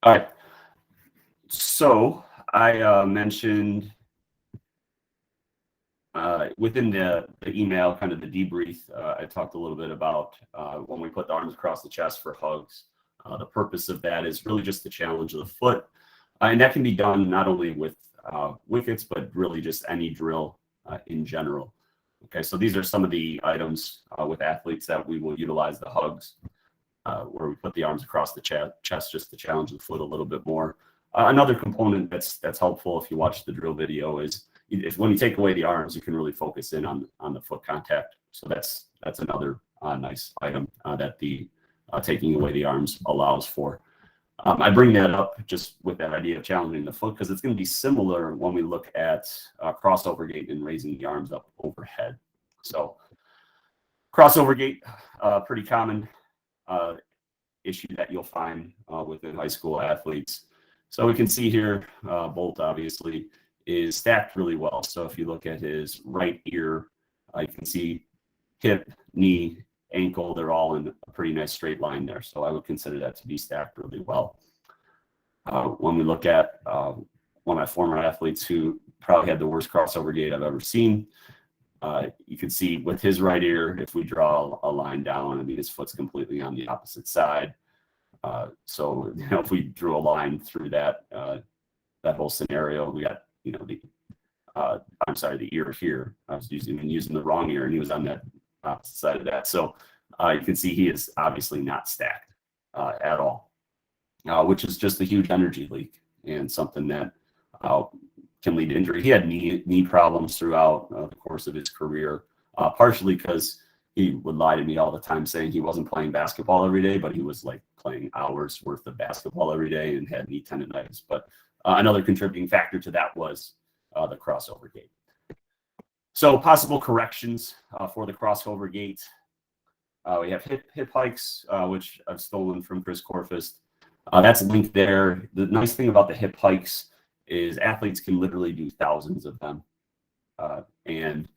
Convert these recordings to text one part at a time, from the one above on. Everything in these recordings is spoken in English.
All right. So I mentioned within the email, kind of the debrief, I talked a little bit about when we put the arms across the chest for hugs. The purpose of that is really just to challenge the foot. And that can be done not only with wickets, but really just any drill in general. Okay, so these are some of the items with athletes that we will utilize the hugs, where we put the arms across the chest just to challenge the foot a little bit more. Another component that's helpful if you watch the drill video is if when you take away the arms, you can really focus in on the foot contact. So that's another nice item that the taking away the arms allows for. I bring that up just with that idea of challenging the foot because it's going to be similar when we look at crossover gait and raising the arms up overhead. So crossover gait, pretty common issue that you'll find within high school athletes. So we can see here, Bolt obviously is stacked really well. So if you look at his right ear, you can see hip, knee, ankle, they're all in a pretty nice straight line there. So I would consider that to be stacked really well. When we look at one of my former athletes who probably had the worst crossover gait I've ever seen, you can see with his right ear, if we draw a line down, I mean, his foot's completely on the opposite side. So, if we drew a line through that whole scenario, we got, the ear here. I was using the wrong ear, and he was on that opposite side of that. So you can see he is obviously not stacked at all, which is just a huge energy leak and something that can lead to injury. He had knee problems throughout the course of his career, partially because he would lie to me all the time saying he wasn't playing basketball every day, but he was like playing hours worth of basketball every day and had knee tendonitis. But another contributing factor to that was the crossover gait. So possible corrections for the crossover gait. We have hip hikes, which I've stolen from Chris Corfist. That's linked there. The nice thing about the hip hikes is athletes can literally do thousands of them. And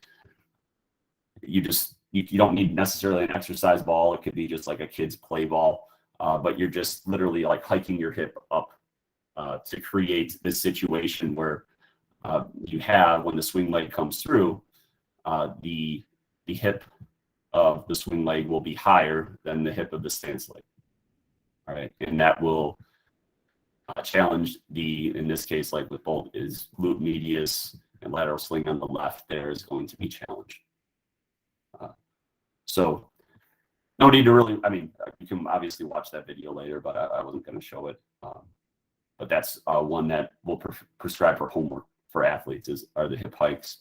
you don't need necessarily an exercise ball. It could be just like a kid's play ball, but you're just literally like hiking your hip up to create this situation where you have, when the swing leg comes through, the hip of the swing leg will be higher than the hip of the stance leg. All right, and that will challenge in this case, like with Bolt, is glute medius and lateral sling on the left there is going to be challenged. So no need to really, you can obviously watch that video later, but I wasn't going to show it. But that's one that we'll prescribe for homework for athletes are the hip hikes.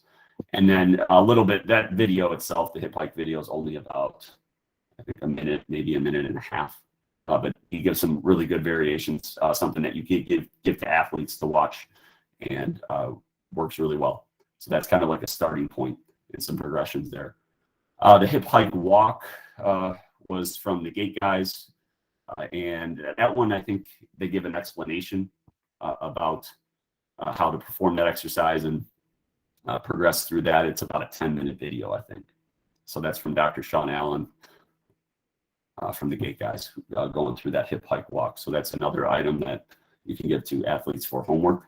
And then a little bit, that video itself, the hip hike video is only about, I think, a minute, maybe a minute and a half. But he gives some really good variations, something that you can give to athletes to watch, and works really well. So that's kind of like a starting point and some progressions there. The hip hike walk was from the Gate guys. And that one, I think they give an explanation about how to perform that exercise and progress through that. It's about a 10-minute video, I think. So that's from Dr. Sean Allen from the Gate guys going through that hip hike walk. So that's another item that you can give to athletes for homework.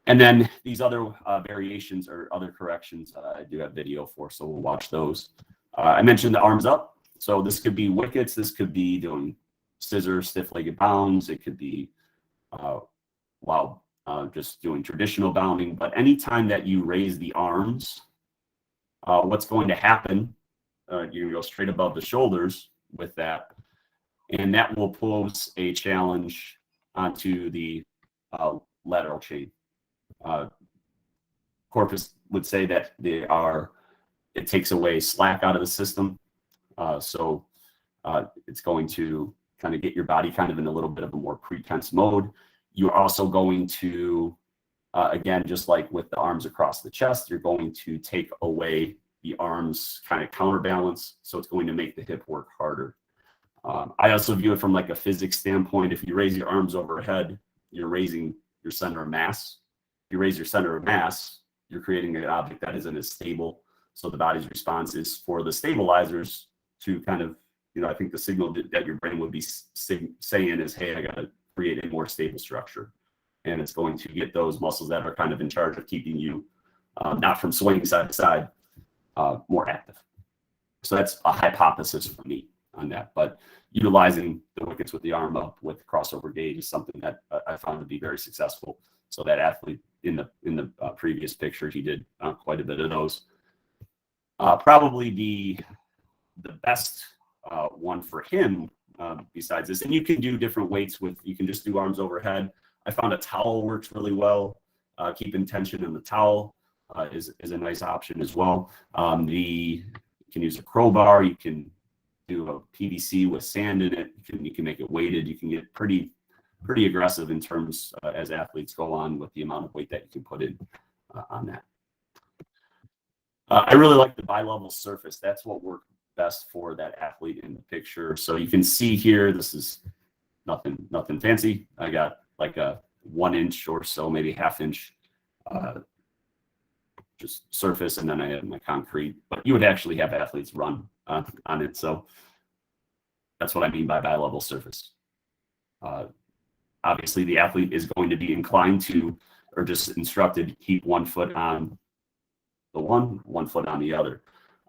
And then these other variations or other corrections I do have video for, so we'll watch those. I mentioned the arms up. So this could be wickets. This could be doing scissors, stiff-legged bounds. It could be while just doing traditional bounding. But anytime that you raise the arms, what's going to happen, you're going to go straight above the shoulders with that. And that will pose a challenge onto the lateral chain. Corpus would say that it takes away slack out of the system. So it's going to kind of get your body kind of in a little bit of a more pre-tense mode. You're also going to, again, just like with the arms across the chest, you're going to take away the arms kind of counterbalance. So it's going to make the hip work harder. I also view it from like a physics standpoint. If you raise your arms overhead, you're raising your center of mass. If you raise your center of mass, you're creating an object that isn't as stable. So the body's response is for the stabilizers to kind of, I think the signal that your brain would be saying is, hey, I got to create a more stable structure. And it's going to get those muscles that are kind of in charge of keeping you not from swaying side to side, more active. So that's a hypothesis for me on that. But utilizing the wickets with the arm up with crossover gait is something that I found to be very successful. So that athlete in the previous picture, he did quite a bit of those. Probably the best one for him besides this, and you can do different weights with, you can just do arms overhead. I found a towel works really well. Keeping tension in the towel is a nice option as well. You can use a crowbar. You can do a PVC with sand in it. You can make it weighted. You can get pretty aggressive in terms as athletes go on with the amount of weight that you can put in on that. I really like the bi-level surface. That's what worked best for that athlete in the picture. So you can see here, this is nothing fancy. I got like a 1 inch or so, maybe ½ inch just surface, and then I have my concrete. But you would actually have athletes run on it. So that's what I mean by bi-level surface. Obviously, the athlete is going to be inclined to, or just instructed to keep 1 foot on the one foot on the other.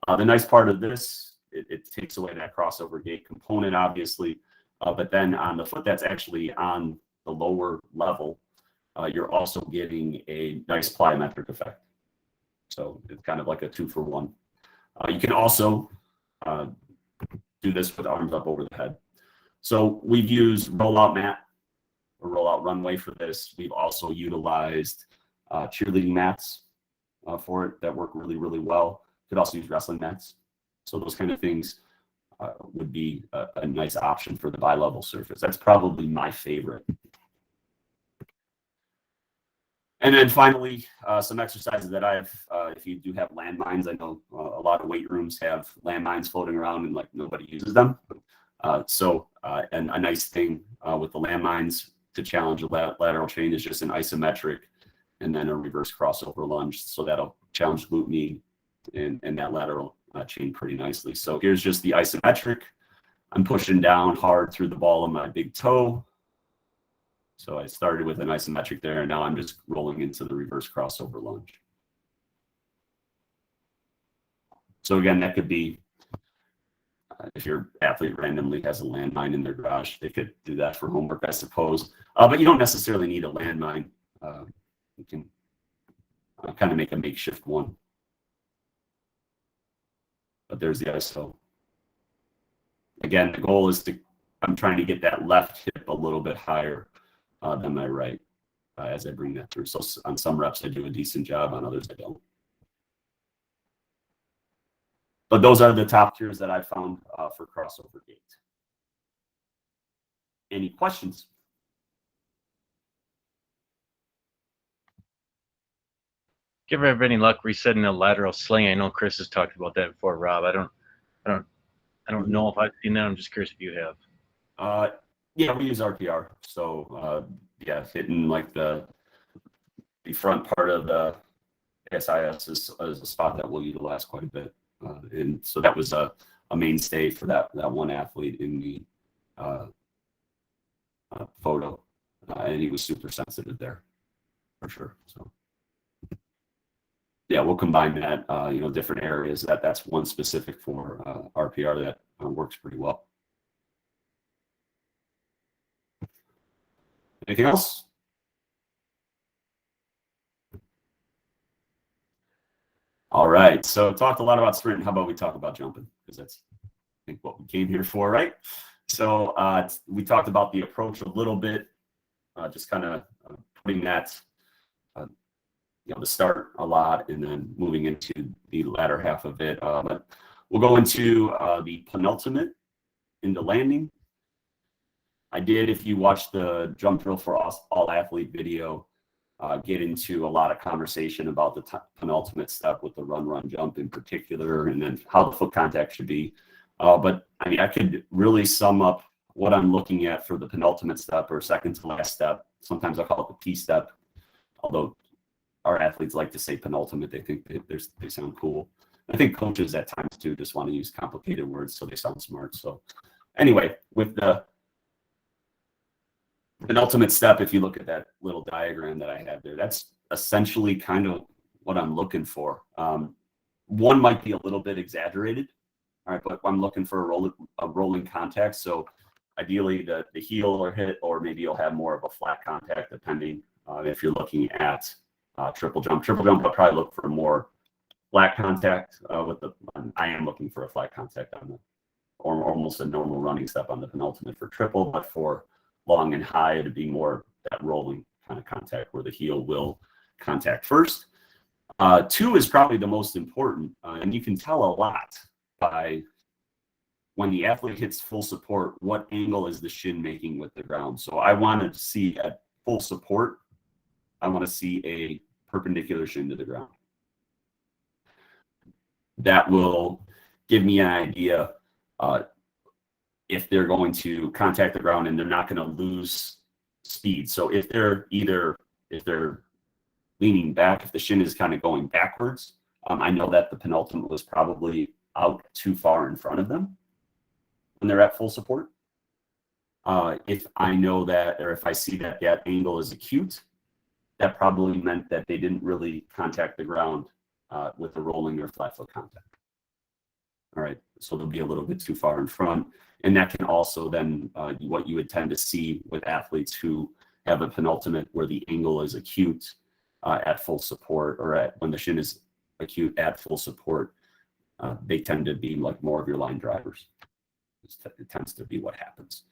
The nice part of this, it takes away that crossover gait component, obviously. But then on the foot that's actually on the lower level, you're also getting a nice plyometric effect. So it's kind of like a 2-for-1. You can also do this with arms up over the head. So we've used rollout mat or rollout runway for this. We've also utilized cheerleading mats for it that work really, really well. You could also use wrestling mats. So those kind of things would be a nice option for the bi-level surface. That's probably my favorite. And then finally, some exercises that I've, if you do have landmines, I know a lot of weight rooms have landmines floating around and like nobody uses them. And a nice thing with the landmines to challenge a lateral chain is just an isometric and then a reverse crossover lunge. So that'll challenge glute med and that lateral chain pretty nicely. So here's just the isometric. I'm pushing down hard through the ball of my big toe. So I started with an isometric there, and now I'm just rolling into the reverse crossover lunge. So again, that could be, if your athlete randomly has a landmine in their garage, they could do that for homework, I suppose. But you don't necessarily need a landmine. You can kind of make a makeshift one. But there's the ISO. Again, the goal is I'm trying to get that left hip a little bit higher than my right as I bring that through. So on some reps, I do a decent job. On others, I don't. But those are the top tiers that I found for crossover gait. Any questions? Give everybody any luck resetting a lateral sling. I know Chris has talked about that before, Rob. I don't know if I've seen that. I'm just curious if you have. Yeah, we use RPR. So yeah, hitting like the front part of the Assise is a spot that we'll utilize quite a bit. And so that was a mainstay for that one athlete in the photo, and he was super sensitive there for sure. So yeah, we'll combine that. Different areas. That's one specific for RPR that works pretty well. Anything else? All right. So talked a lot about sprint. How about we talk about jumping? Because that's, I think, what we came here for, right? So we talked about the approach a little bit, just kind of putting that, to start a lot and then moving into the latter half of it. But we'll go into the penultimate into landing. I did, if you watch the jump drill for all athlete video, get into a lot of conversation about the penultimate step with the run, jump in particular, and then how the foot contact should be. But I mean, I could really sum up what I'm looking at for the penultimate step or second to last step. Sometimes I call it the P step, although our athletes like to say penultimate. They think they sound cool. I think coaches at times too just want to use complicated words so they sound smart. So anyway, with the Penultimate step, if you look at that little diagram that I have there, that's essentially kind of what I'm looking for. One might be a little bit exaggerated, all right, but I'm looking for a rolling contact. So ideally the heel or hit, or maybe you'll have more of a flat contact depending if you're looking at triple jump. Triple jump, I'll probably look for more flat contact I am looking for a flat contact on the, or almost a normal running step on the penultimate for triple, but for long and high, it'd be more that rolling kind of contact where the heel will contact first. 2 is probably the most important, and you can tell a lot by when the athlete hits full support, what angle is the shin making with the ground. So I want to see at full support, I want to see a perpendicular shin to the ground. That will give me an idea if they're going to contact the ground and they're not going to lose speed. So if they're leaning back, if the shin is kind of going backwards, I know that the penultimate was probably out too far in front of them when they're at full support. If I know that, or if I see that that angle is acute, that probably meant that they didn't really contact the ground with a rolling or flat foot contact. All right, so they'll be a little bit too far in front. And that can also then, what you would tend to see with athletes who have a penultimate where the angle is acute at full support, or when the shin is acute at full support, they tend to be like more of your line drivers. It tends to be what happens.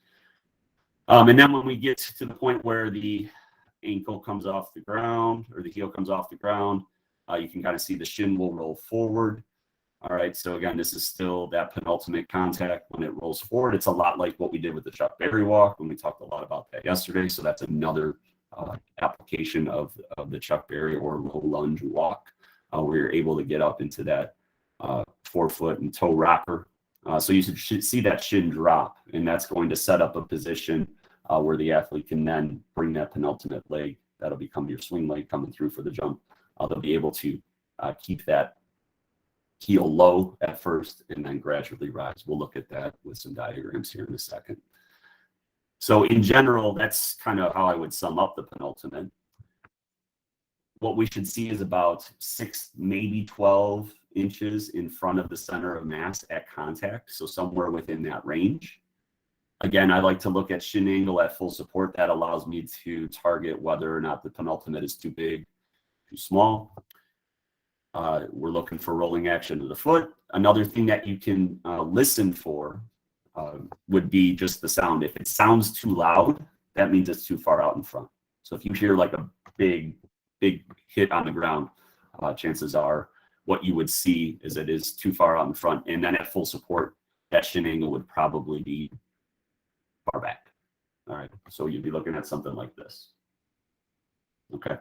And then when we get to the point where the ankle comes off the ground or the heel comes off the ground, you can kind of see the shin will roll forward. All right, so again, this is still that penultimate contact when it rolls forward. It's a lot like what we did with the Chuck Berry walk when we talked a lot about that yesterday. So that's another application of the Chuck Berry or low lunge walk where you're able to get up into that forefoot and toe rocker. So you should see that shin drop, and that's going to set up a position where the athlete can then bring that penultimate leg. That'll become your swing leg coming through for the jump. They'll be able to keep that heel low at first and then gradually rise. We'll look at that with some diagrams here in a second. So in general, that's kind of how I would sum up the penultimate. What we should see is about 6, maybe 12 inches in front of the center of mass at contact. So somewhere within that range. Again, I like to look at shin angle at full support. That allows me to target whether or not the penultimate is too big, too small. We're looking for rolling action of the foot. Another thing that you can listen for would be just the sound. If it sounds too loud, that means it's too far out in front. So if you hear like a big hit on the ground, chances are what you would see is it is too far out in front. And then at full support, that shin angle would probably be far back. All right, so you'd be looking at something like this. Okay.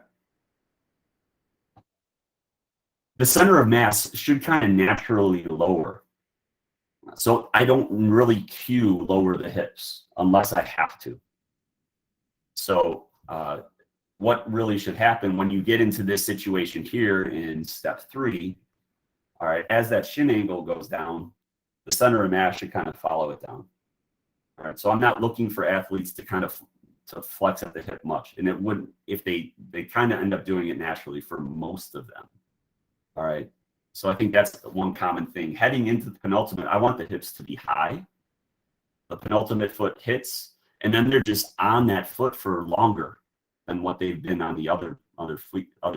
The center of mass should kind of naturally lower. So I don't really cue lower the hips unless I have to. So what really should happen when you get into this situation here in step 3, all right, as that shin angle goes down, the center of mass should kind of follow it down. All right, so I'm not looking for athletes to kind of flex at the hip much. And it wouldn't, if they kind of end up doing it naturally for most of them. All right, so I think that's one common thing. Heading into the penultimate, I want the hips to be high. The penultimate foot hits, and then they're just on that foot for longer than what they've been on the other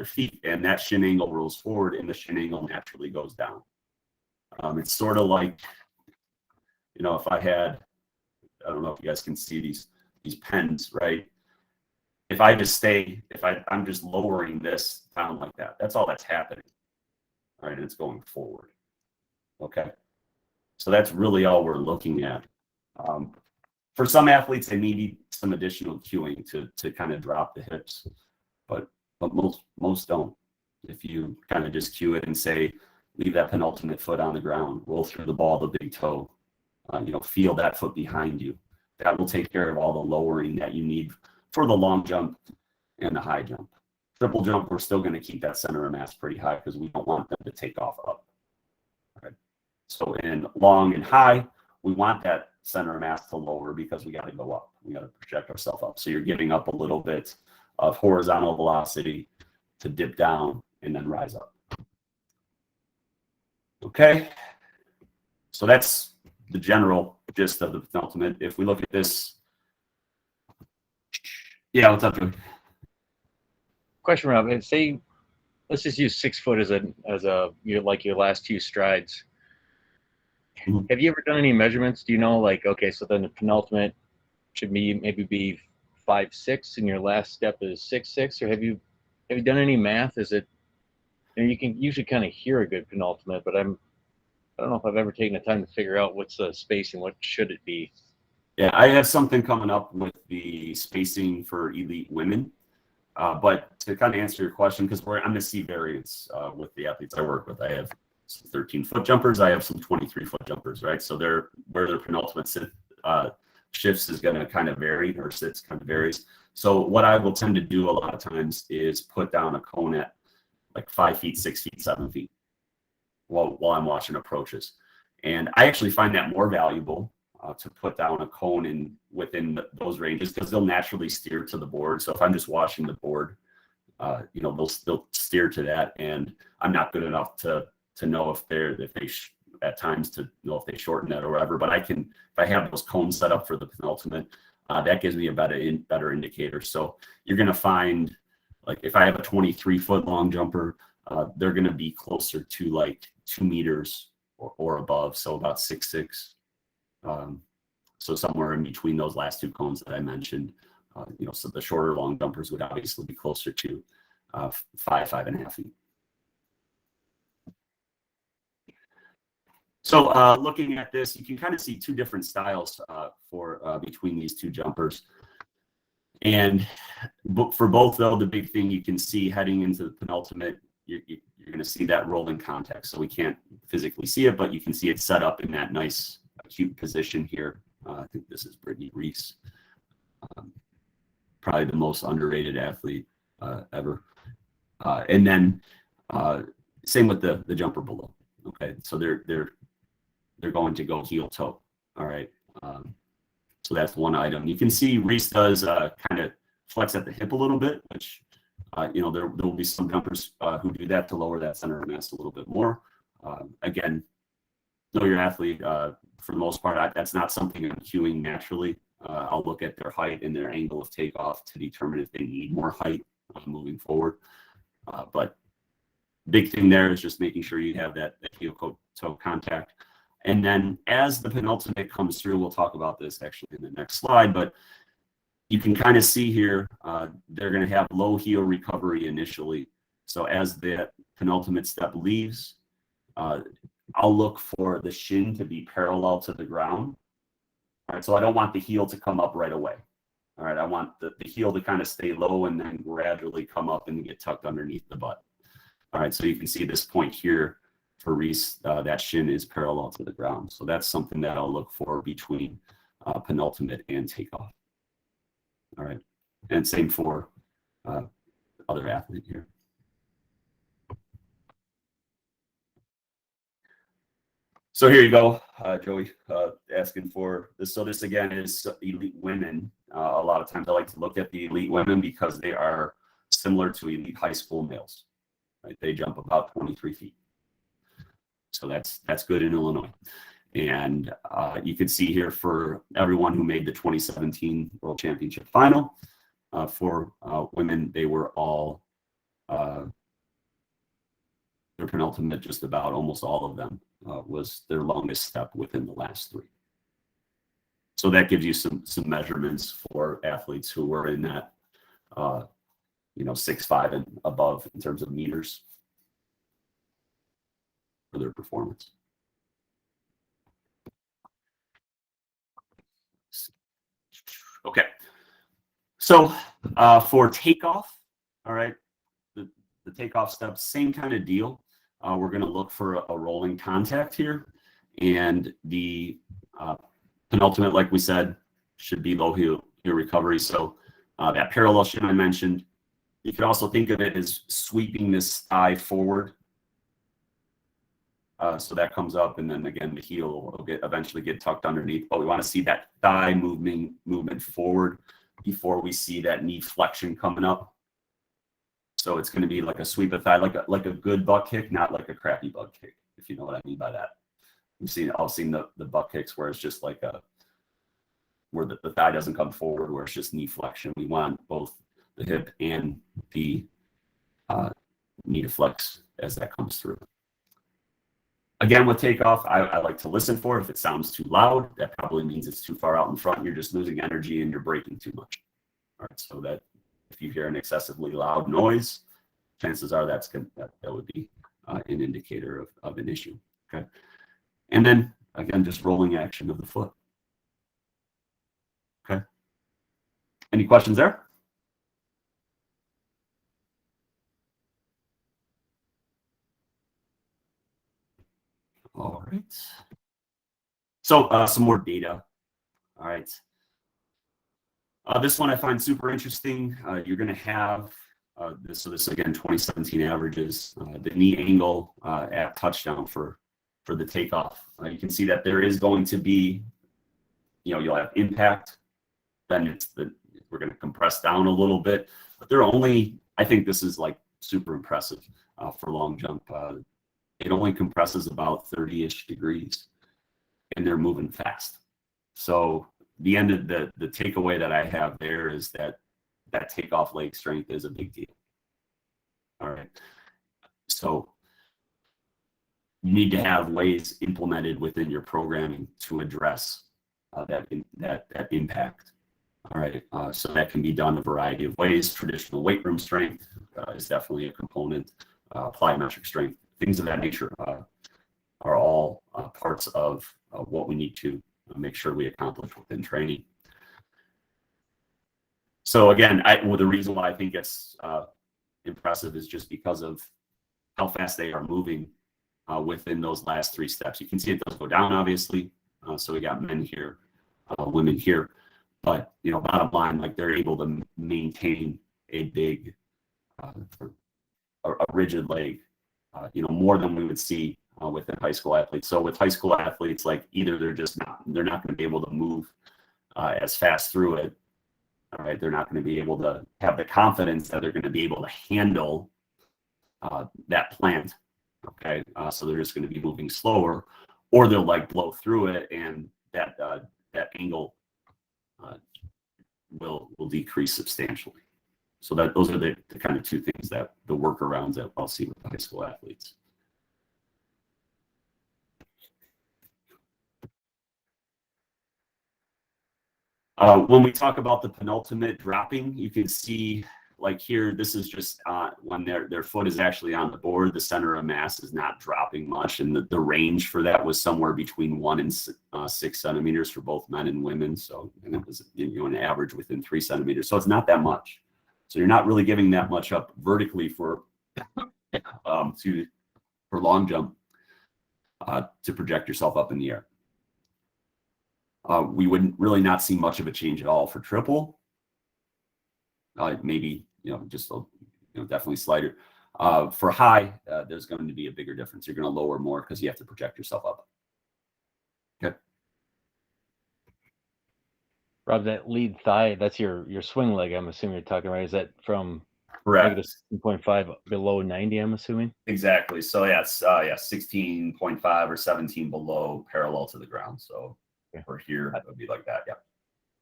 feet. And that shin angle rolls forward, and the shin angle naturally goes down. It's sort of like, you know, if I had, I don't know if you guys can see these pens, right? If I just I'm just lowering this down like that, that's all that's happening. All right, and it's going forward. Okay, so that's really all we're looking at. For some athletes, they need some additional cueing to kind of drop the hips, but most don't. If you kind of just cue it and say, leave that penultimate foot on the ground, roll through the ball, the big toe, feel that foot behind you. That will take care of all the lowering that you need for the long jump and the high jump. Triple jump, we're still going to keep that center of mass pretty high because we don't want them to take off up. All right. So in long and high, we want that center of mass to lower because we got to go up. We got to project ourselves up. So you're giving up a little bit of horizontal velocity to dip down and then rise up. Okay. So that's the general gist of the penultimate. If we look at this, yeah, what's up, Joey? Question, Rob. And say, let's just use 6 foot as your last 2 strides. Mhm. Have you ever done any measurements? Do you know, like, okay, so then the penultimate should maybe be 5'6", and your last step is 6'6", or have you done any math? Is it, you can usually kind of hear a good penultimate, but I don't know if I've ever taken the time to figure out what's the spacing, what should it be. Yeah, I have something coming up with the spacing for elite women. But to kind of answer your question, because I'm going to see variance with the athletes I work with. I have some 13-foot jumpers. I have some 23-foot jumpers, right? So where their penultimate shifts is going to kind of vary, or sits kind of varies. So what I will tend to do a lot of times is put down a cone at like 5 feet, 6 feet, 7 feet while I'm watching approaches. And I actually find that more valuable to put down a cone within those ranges, because they'll naturally steer to the board. So if I'm just watching the board, they'll steer to that, and I'm not good enough to know if they at times to know if they shorten that or whatever. But if I have those cones set up for the penultimate, that gives me a better indicator. So you're going to find, like, if I have a 23-foot long jumper, they're going to be closer to like 2 meters or above, so about 6'6". So somewhere in between those last 2 cones that I mentioned, so the shorter long jumpers would obviously be closer to 5.5 feet. So looking at this, you can kind of see 2 different styles between these 2 jumpers. And for both, though, the big thing you can see heading into the penultimate, you're going to see that rolling contact. So we can't physically see it, but you can see it set up in that nice acute position here. I think this is Brittany Reese, probably the most underrated athlete ever. And then same with the jumper below. Okay, so they're going to go heel toe. All right. So that's one item. You can see Reese does kind of flex at the hip a little bit, which there will be some jumpers who do that to lower that center of mass a little bit more. Again, know your athlete. For the most part, that's not something I'm cueing naturally. I'll look at their height and their angle of takeoff to determine if they need more height moving forward. But big thing there is just making sure you have that heel toe contact. And then as the penultimate comes through, we'll talk about this actually in the next slide, but you can kind of see here, they're going to have low heel recovery initially. So as the penultimate step leaves, I'll look for the shin to be parallel to the ground. All right, so I don't want the heel to come up right away. All right, I want the heel to kind of stay low and then gradually come up and get tucked underneath the butt. All right, so you can see this point here for Reese, that shin is parallel to the ground. So that's something that I'll look for between penultimate and takeoff. All right, and same for other athlete here. So here you go, Joey, asking for this. So this again is elite women. A lot of times I like to look at the elite women because they are similar to elite high school males. Right? They jump about 23 feet. So that's good in Illinois. And you can see here for everyone who made the 2017 World Championship final, for women, they were all their penultimate, just about almost all of them was their longest step within the last 3. So that gives you some measurements for athletes who were in that 6'5" and above in terms of meters for their performance. Okay, so for takeoff, all right, the takeoff step, same kind of deal. We're going to look for a rolling contact here, and the penultimate, like we said, should be low heel recovery. So that parallel shin I mentioned, you could also think of it as sweeping this thigh forward. So that comes up, and then again, the heel will eventually get tucked underneath. But we want to see that thigh movement forward before we see that knee flexion coming up. So it's going to be like a sweep of thigh, like a good butt kick, not like a crappy butt kick, if you know what I mean by that. I've seen the butt kicks where it's just like where the thigh doesn't come forward, where it's just knee flexion. We want both the hip and the knee to flex as that comes through. Again, with takeoff, I like to listen for. If it sounds too loud, that probably means it's too far out in front. You're just losing energy and you're braking too much. All right, so that if you hear an excessively loud noise, chances are that would be an indicator of an issue. Okay, and then again, just rolling action of the foot. Okay, any questions there? All right. So some more data. All right. This one I find super interesting. You're going to have this. So this again, 2017 averages. The knee angle at touchdown for the takeoff. You can see that there is going to be, you'll have impact. Then we're going to compress down a little bit. But I think this is like super impressive for long jump. It only compresses about 30-ish degrees, and they're moving fast. So the end of the takeaway that I have there is that takeoff leg strength is a big deal. All right. So you need to have ways implemented within your programming to address that impact. All right. So that can be done a variety of ways. Traditional weight room strength is definitely a component. Plyometric strength, things of that nature are all parts of what we need to make sure we accomplish within training. So again, the reason why I think it's impressive is just because of how fast they are moving within those last 3 steps. You can see it does go down, obviously. So we got men here, women here, but bottom line, like they're able to maintain a big, a rigid leg, more than we would see within high school athletes. So with high school athletes, like either they're not going to be able to move as fast through it. All right, they're not going to be able to have the confidence that they're going to be able to handle that plant. Okay, so they're just going to be moving slower, or they'll like blow through it, and that angle will decrease substantially. So those are the kind of 2 things that the workarounds that I'll see with the high school athletes. When we talk about the penultimate dropping, you can see like here, this is just when their foot is actually on the board, the center of mass is not dropping much. And the range for that was somewhere between 1 and 6 centimeters for both men and women. So, and it was an average within 3 centimeters. So it's not that much. So you're not really giving that much up vertically for long jump to project yourself up in the air. We would really not see much of a change at all for triple. Maybe just definitely slighter. For high, there's going to be a bigger difference. You're going to lower more because you have to project yourself up. Okay. Rob, that lead thigh, that's your swing leg, I'm assuming you're talking, right? Is that from Correct. -16.5 below 90, I'm assuming? Exactly. So yeah, it's 16.5 or 17 below parallel to the ground. So for here, it would be like that. Yeah.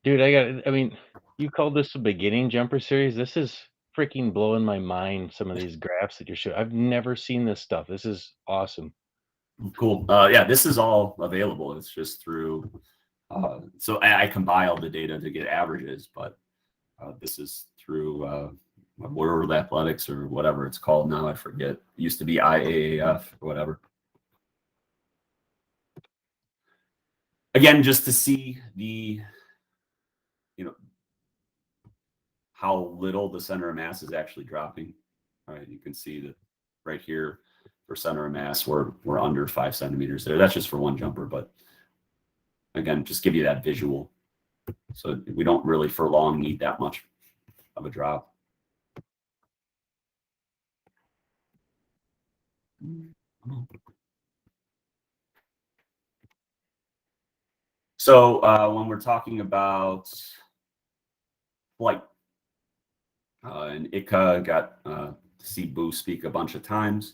Dude, you called this a beginning jumper series. This is freaking blowing my mind, some of these graphs that you're showing. I've never seen this stuff. This is awesome. Cool. Yeah, this is all available. It's just through so I compiled the data to get averages, but this is through World Athletics or whatever it's called now. I forget. It used to be IAAF or whatever. Again, just to see the, how little the center of mass is actually dropping. All right, you can see that right here for center of mass, we're under 5 centimeters there. That's just for one jumper, but again, just give you that visual. So we don't really for long need that much of a drop. So when we're talking about flight, and ICA got to see Boo speak a bunch of times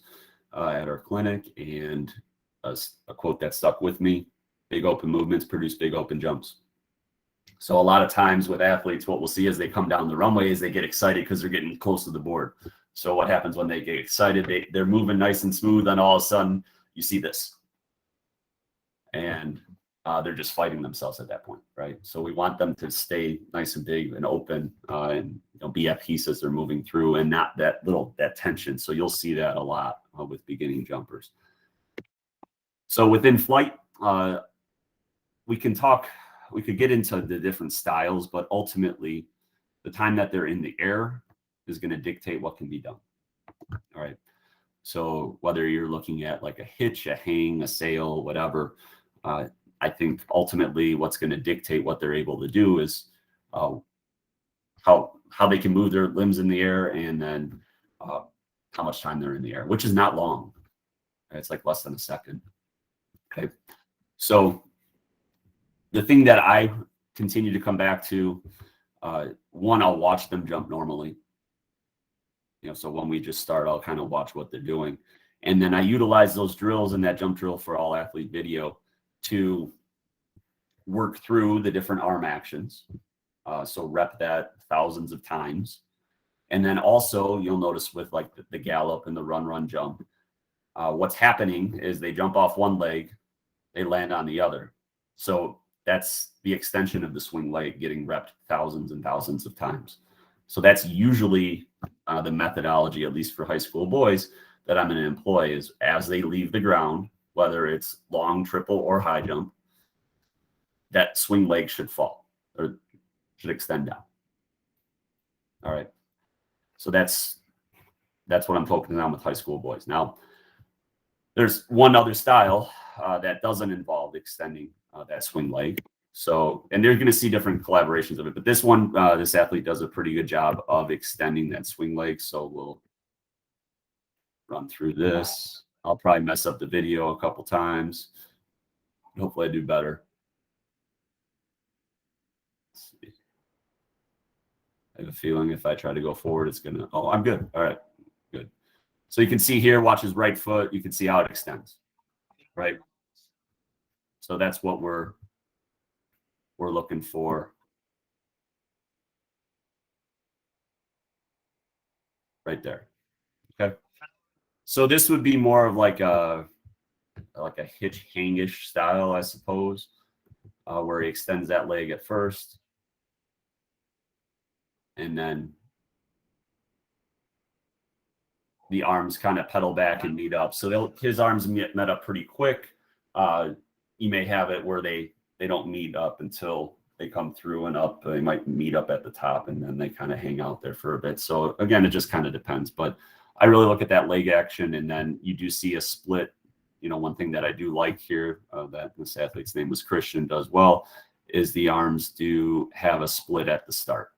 at our clinic, and a quote that stuck with me: big open movements produce big open jumps. So a lot of times with athletes, what we'll see as they come down the runway is they get excited because they're getting close to the board. So what happens when they get excited? They're moving nice and smooth, and all of a sudden you see this. And they're just fighting themselves at that point, right? So we want them to stay nice and big and open, and be at peace as they're moving through, and not that tension. So you'll see that a lot with beginning jumpers. So within flight, we could get into the different styles, but ultimately the time that they're in the air is going to dictate what can be done. All right. So whether you're looking at like a hitch, a hang, a sail, whatever, I think ultimately what's going to dictate what they're able to do is how they can move their limbs in the air, and then how much time they're in the air, which is not long. It's like less than a second. Okay. So the thing that I continue to come back to, one, I'll watch them jump normally. So when we just start, I'll kind of watch what they're doing. And then I utilize those drills in that jump drill for all athlete video to work through the different arm actions. So rep that thousands of times. And then also you'll notice with like the gallop and the run, jump, what's happening is they jump off one leg, they land on the other. So that's the extension of the swing leg getting repped thousands and thousands of times. So that's usually the methodology, at least for high school boys, that I'm going to employ is as they leave the ground, whether it's long, triple, or high jump, that swing leg should fall or should extend down. All right. So that's what I'm focusing on with high school boys. Now, there's one other style that doesn't involve extending that swing leg. So, and they're going to see different collaborations of it, but this one, this athlete does a pretty good job of extending that swing leg. So we'll run through this. I'll probably mess up the video a couple times. Hopefully I do better. Let's see. I have a feeling if I try to go forward, it's going to, oh, I'm good. All right, good. So you can see here, watch his right foot. You can see how it extends, right? So that's what we're looking for right there. Okay. So this would be more of like a hitch hangish style, I suppose, where he extends that leg at first, and then the arms kind of pedal back and meet up. So his arms met up pretty quick. You may have it where they don't meet up until they come through and up. They might meet up at the top, and then they kind of hang out there for a bit. So again, it just kind of depends. But I really look at that leg action, and then you do see a split. One thing that I do like here that this athlete's name was Christian does well is the arms do have a split at the start.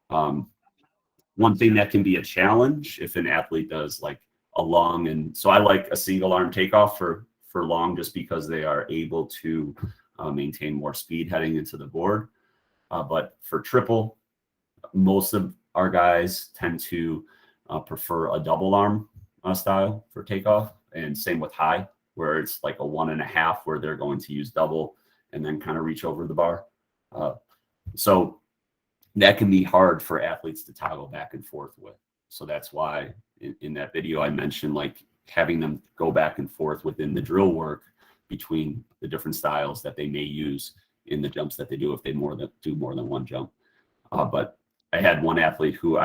One thing that can be a challenge if an athlete does like a long, and so I like a single arm takeoff for long, just because they are able to maintain more speed heading into the board. But for triple, most of our guys tend to prefer a double arm style for takeoff, and same with high, where it's like a 1.5 where they're going to use double and then kind of reach over the bar. So that can be hard for athletes to toggle back and forth with. So that's why in that video I mentioned like having them go back and forth within the drill work between the different styles that they may use in the jumps that they do if they do more than one jump. But I had one athlete who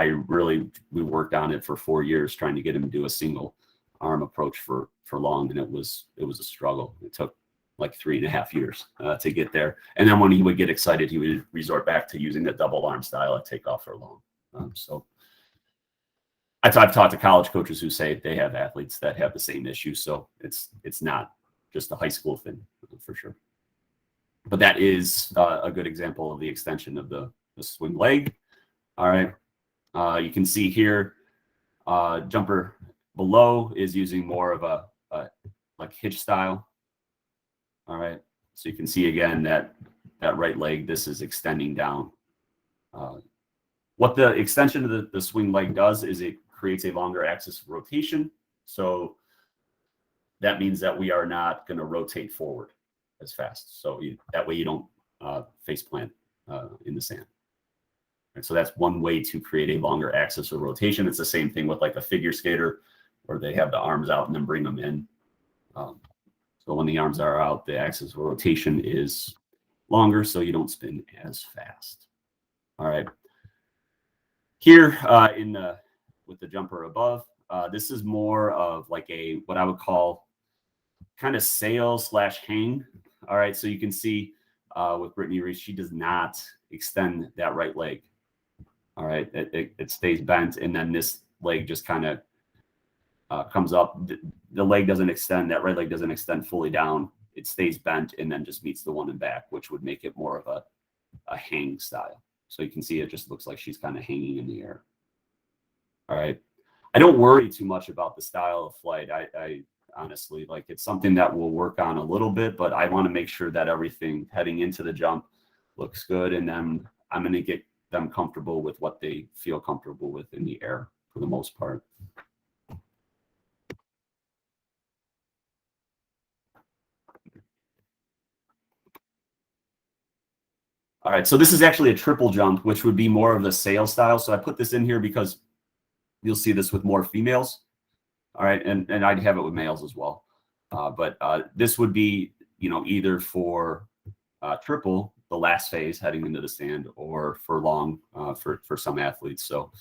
we worked on it for 4 years trying to get him to do a single arm approach for long, and it was a struggle. It took like 3.5 years to get there. And then when he would get excited, he would resort back to using the double arm style at takeoff for long. So I've talked to college coaches who say they have athletes that have the same issue. So it's not just a high school thing for sure. But that is a good example of the extension of the swing leg. All right. You can see here, jumper below is using more of a like hitch style. All right. So you can see again that right leg, this is extending down. What the extension of the swing leg does is it creates a longer axis of rotation. So that means that we are not going to rotate forward as fast. So that way you don't face plant in the sand. And so that's one way to create a longer axis of rotation. It's the same thing with like a figure skater where they have the arms out and then bring them in. So when the arms are out, the axis of rotation is longer, so you don't spin as fast. All right. Here with the jumper above, this is more of like what I would call kind of sail / hang. All right. So you can see with Brittany Reese, she does not extend that right leg. All right. It stays bent, and then this leg just kind of comes up. The leg doesn't extend. That right leg doesn't extend fully down. It stays bent and then just meets the one in back, which would make it more of a hang style. So you can see it just looks like she's kind of hanging in the air. All right. I don't worry too much about the style of flight. I honestly, like, it's something that we'll work on a little bit, but I want to make sure that everything heading into the jump looks good. And then I'm going to get them comfortable with what they feel comfortable with in the air for the most part. All right, so this is actually a triple jump, which would be more of the sail style. So I put this in here because you'll see this with more females. All right, and I'd have it with males as well. But this would be, either for triple, the last phase heading into the stand, or for long for some athletes. So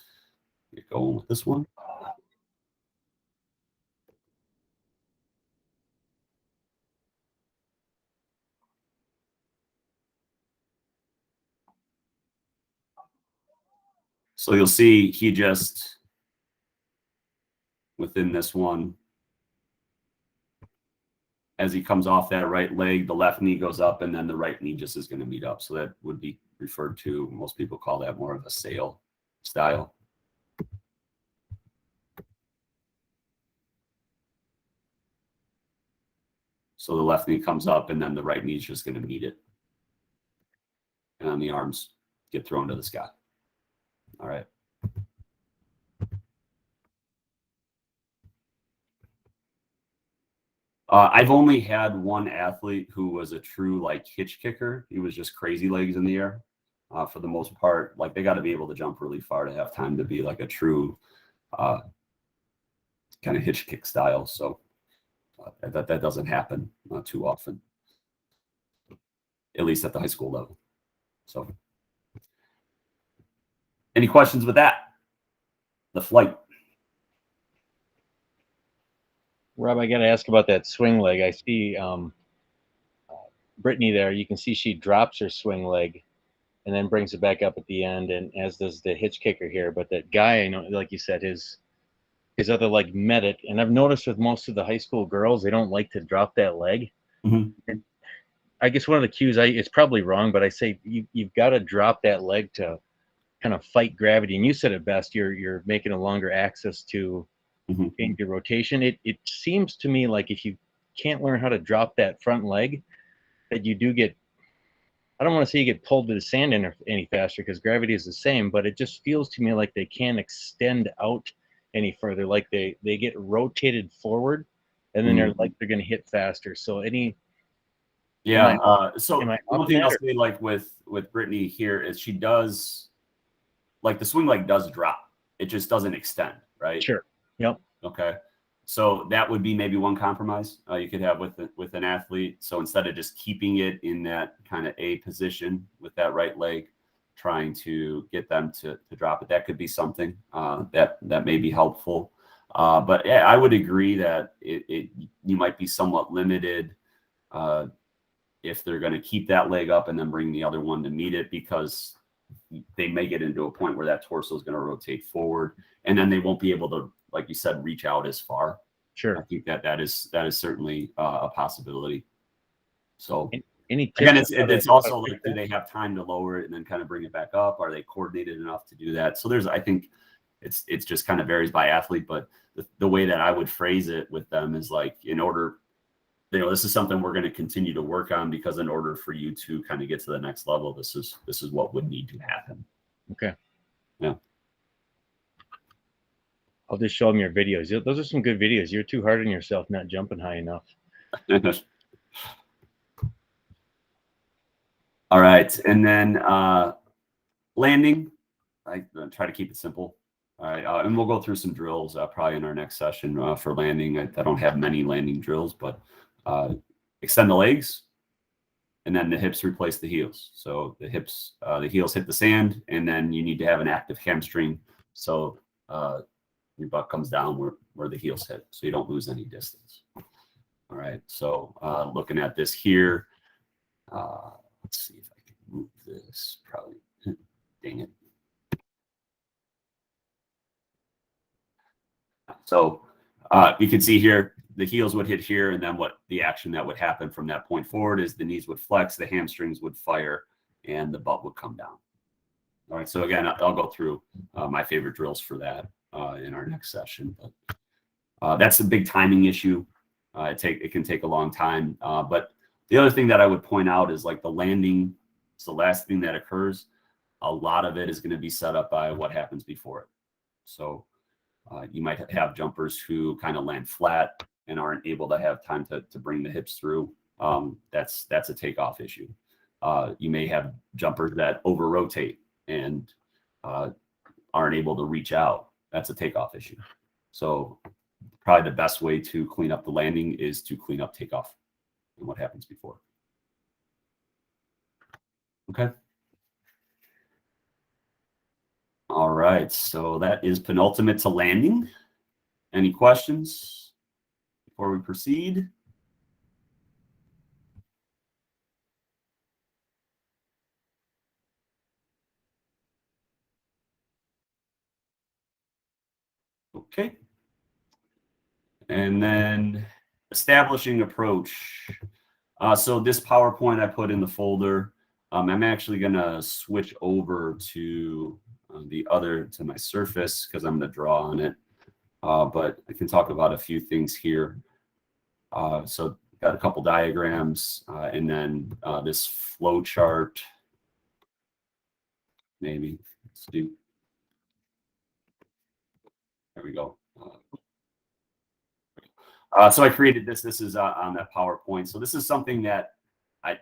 get going with this one. So you'll see he just, within this one, as he comes off that right leg, the left knee goes up, and then the right knee just is going to meet up. So that would be referred to, most people call that more of a sail style. So the left knee comes up, and then the right knee is just going to meet it. And then the arms get thrown to the sky. All right. I've only had one athlete who was a true hitch kicker. He was just crazy legs in the air. For the most part, they got to be able to jump really far to have time to be like a true kind of hitch kick style. So that doesn't happen too often, at least at the high school level. So any questions with that? The flight. Rob, I got to ask about that swing leg. I see Brittany there. You can see she drops her swing leg and then brings it back up at the end, and as does the hitch kicker here. But that guy, I know, like you said, his other leg met it. And I've noticed with most of the high school girls, they don't like to drop that leg. Mm-hmm. And I guess one of the cues, it's probably wrong, but I say you've got to drop that leg to kind of fight gravity. And you said it best. You're making a longer axis to change your rotation. It seems to me like if you can't learn how to drop that front leg, that you do get, I don't want to say you get pulled to the sand any faster because gravity is the same, but it just feels to me like they can't extend out any further. Like they get rotated forward, and then they're going to hit faster. So so one thing I'll say with Brittany here is she does, the swing leg does drop. It just doesn't extend, right? Sure. Yep. Okay. So that would be maybe one compromise you could have with an athlete. So instead of just keeping it in that kind of A position with that right leg, trying to get them to drop it, that could be something that may be helpful. But yeah, I would agree that you might be somewhat limited if they're going to keep that leg up and then bring the other one to meet it, because they may get into a point where that torso is going to rotate forward, and then they won't be able to, like you said, reach out as far. Sure. I think that is certainly a possibility. So again, it's also do they have time to lower it and then kind of bring it back up? Are they coordinated enough to do that? So I think it's just kind of varies by athlete, but the way that I would phrase it with them is in order this is something we're going to continue to work on, because in order for you to kind of get to the next level, this is what would need to happen. Okay. Yeah. I'll just show them your videos. Those are some good videos. You're too hard on yourself not jumping high enough. All right. And then landing, I try to keep it simple. All right. And we'll go through some drills probably in our next session for landing. I don't have many landing drills, but extend the legs, and then the hips replace the heels. So the hips, the heels hit the sand, and then you need to have an active hamstring. So your butt comes down where the heels hit, so you don't lose any distance. All right. So looking at this here, let's see if I can move this. Probably, dang it. So you can see here, the heels would hit here, and then what the action that would happen from that point forward is the knees would flex, the hamstrings would fire, and the butt would come down. All right. So again, I'll go through my favorite drills for that in our next session. But that's a big timing issue. It can take a long time. But the other thing that I would point out is, like, the landing is the last thing that occurs. A lot of it is going to be set up by what happens before it. So you might have jumpers who kind of land flat and aren't able to have time to bring the hips through. That's a takeoff issue. You may have jumpers that over rotate and aren't able to reach out. That's a takeoff issue. So probably the best way to clean up the landing is to clean up takeoff and what happens before. Okay. All right, so that is penultimate to landing. Any questions before we proceed? Okay. And then establishing approach. So this PowerPoint I put in the folder. I'm actually going to switch over to to my Surface, because I'm going to draw on it. But I can talk about a few things here. So got a couple diagrams, and then this flow chart. Maybe let's do. There we go. So I created this. This is on that PowerPoint. So this is something that I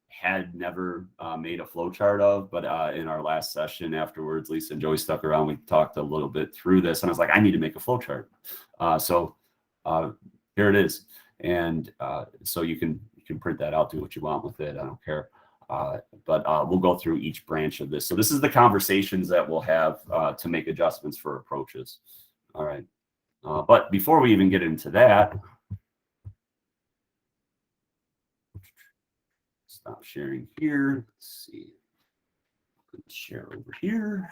had never made a flow chart of, but in our last session afterwards, Lisa and Joey stuck around. We talked a little bit through this, and I was like, I need to make a flow chart. So here it is. And so you can print that out, do what you want with it. I don't care. But we'll go through each branch of this. So this is the conversations that we'll have to make adjustments for approaches. All right. But before we even get into that, stop sharing here. Let's see. Let's share over here.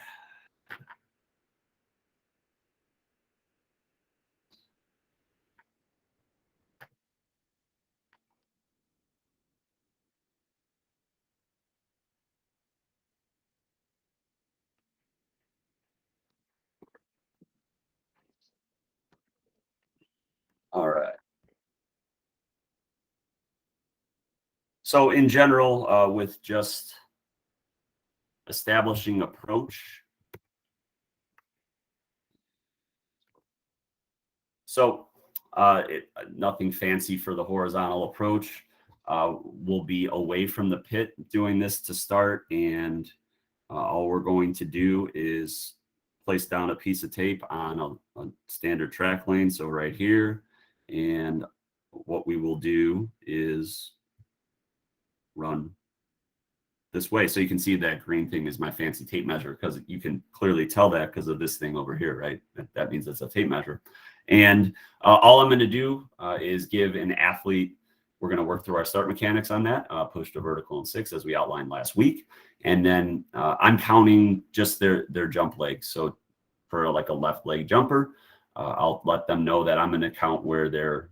All right. So in general, with just establishing approach. So nothing fancy for the horizontal approach. We'll be away from the pit doing this to start, and all we're going to do is place down a piece of tape on a standard track lane. So right here, and what we will do is run this way. So you can see that green thing is my fancy tape measure, because you can clearly tell that because of this thing over here, right? That means it's a tape measure. And all I'm going to do is give an athlete, we're going to work through our start mechanics on that, push to vertical and 6 as we outlined last week. And then I'm counting just their jump legs. So for like a left leg jumper, I'll let them know that I'm going to count where their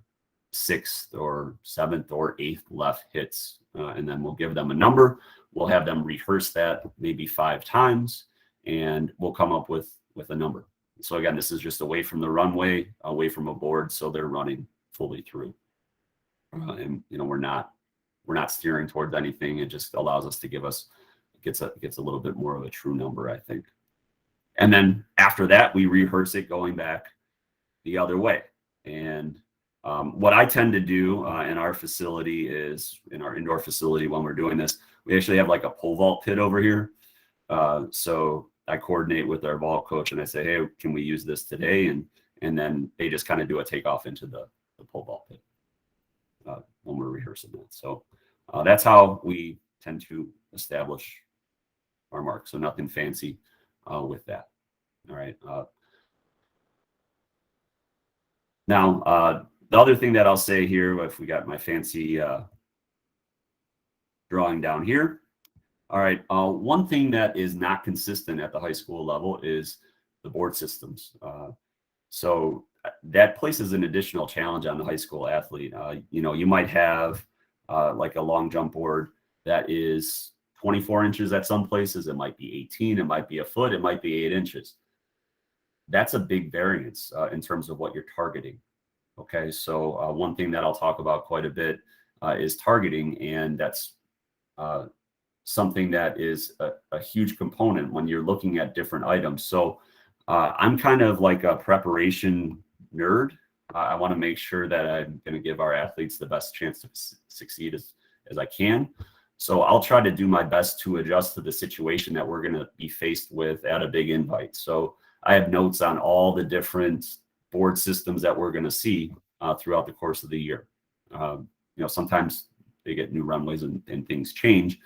6th or 7th or 8th left hits. And then we'll give them a number. We'll have them rehearse that maybe 5 times, and we'll come up with a number. So again, this is just away from the runway, away from a board, so they're running fully through. and we're not steering towards anything. It just allows us to gets a little bit more of a true number, I think. And then after that, we rehearse it going back the other way. And what I tend to do in our facility is, in our indoor facility, when we're doing this, we actually have like a pole vault pit over here. So I coordinate with our vault coach and I say, hey, can we use this today? And then they just kind of do a takeoff into the pole vault pit when we're rehearsing that. So that's how we tend to establish our mark. So nothing fancy with that. All right. Now, the other thing that I'll say here, if we got my fancy drawing down here. All right. One thing that is not consistent at the high school level is the board systems. So that places an additional challenge on the high school athlete. You might have like a long jump board that is 24 inches at some places. It might be 18. It might be a foot. It might be 8 inches. That's a big variance in terms of what you're targeting. Okay, so one thing that I'll talk about quite a bit is targeting, and that's something that is a huge component when you're looking at different items. So I'm kind of like a preparation nerd. I want to make sure that I'm going to give our athletes the best chance to succeed as I can. So I'll try to do my best to adjust to the situation that we're going to be faced with at a big invite. So I have notes on all the different board systems that we're going to see throughout the course of the year. Sometimes they get new runways and things change,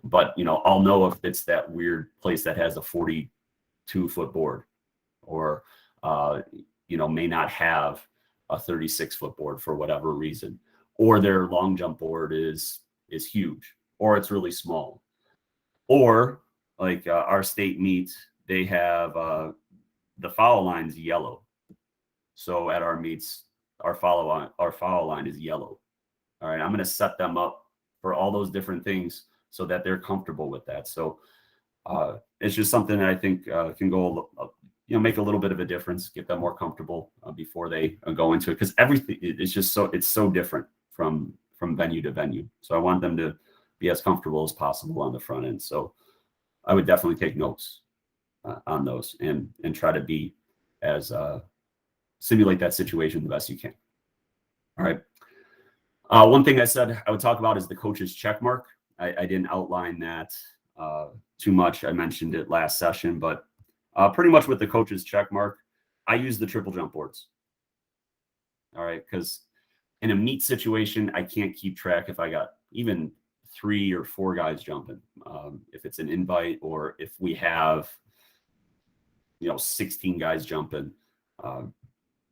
but I'll know if it's that weird place that has a 42-foot board, or may not have a 36-foot board for whatever reason, or their long jump board is huge, or it's really small, or like our state meet, they have the foul line's yellow. So at our meets, our foul line is yellow. All right, I'm going to set them up for all those different things so that they're comfortable with that. So it's just something that I think can go, make a little bit of a difference, get them more comfortable before they go into it, because everything is just it's so different from venue to venue. So I want them to be as comfortable as possible on the front end. So I would definitely take notes on those and try to be as simulate that situation the best you can. All right. One thing I said I would talk about is the coach's check mark. I didn't outline that too much. I mentioned it last session, but pretty much with the coach's check mark, I use the triple jump boards. All right, because in a meet situation, I can't keep track if I got even 3 or 4 guys jumping. If it's an invite, or if we have 16 guys jumping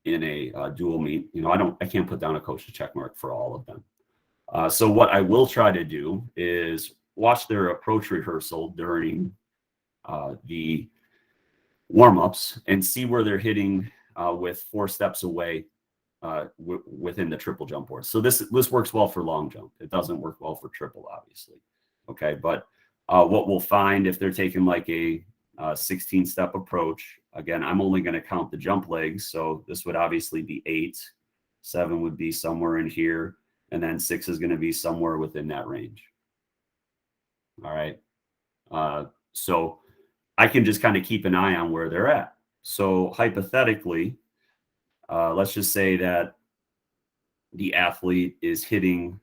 in a dual meet, I can't put down a coach's check mark for all of them. So what I will try to do is watch their approach rehearsal during the warm-ups and see where they're hitting with 4 steps away within the triple jump board. So this works well for long jump. It doesn't work well for triple, obviously. Okay, but what we'll find if they're taking like a 16-step approach, again, I'm only going to count the jump legs. So this would obviously be 8, 7 would be somewhere in here, and then 6 is going to be somewhere within that range. All right. So I can just kind of keep an eye on where they're at. So hypothetically, let's just say that the athlete is hitting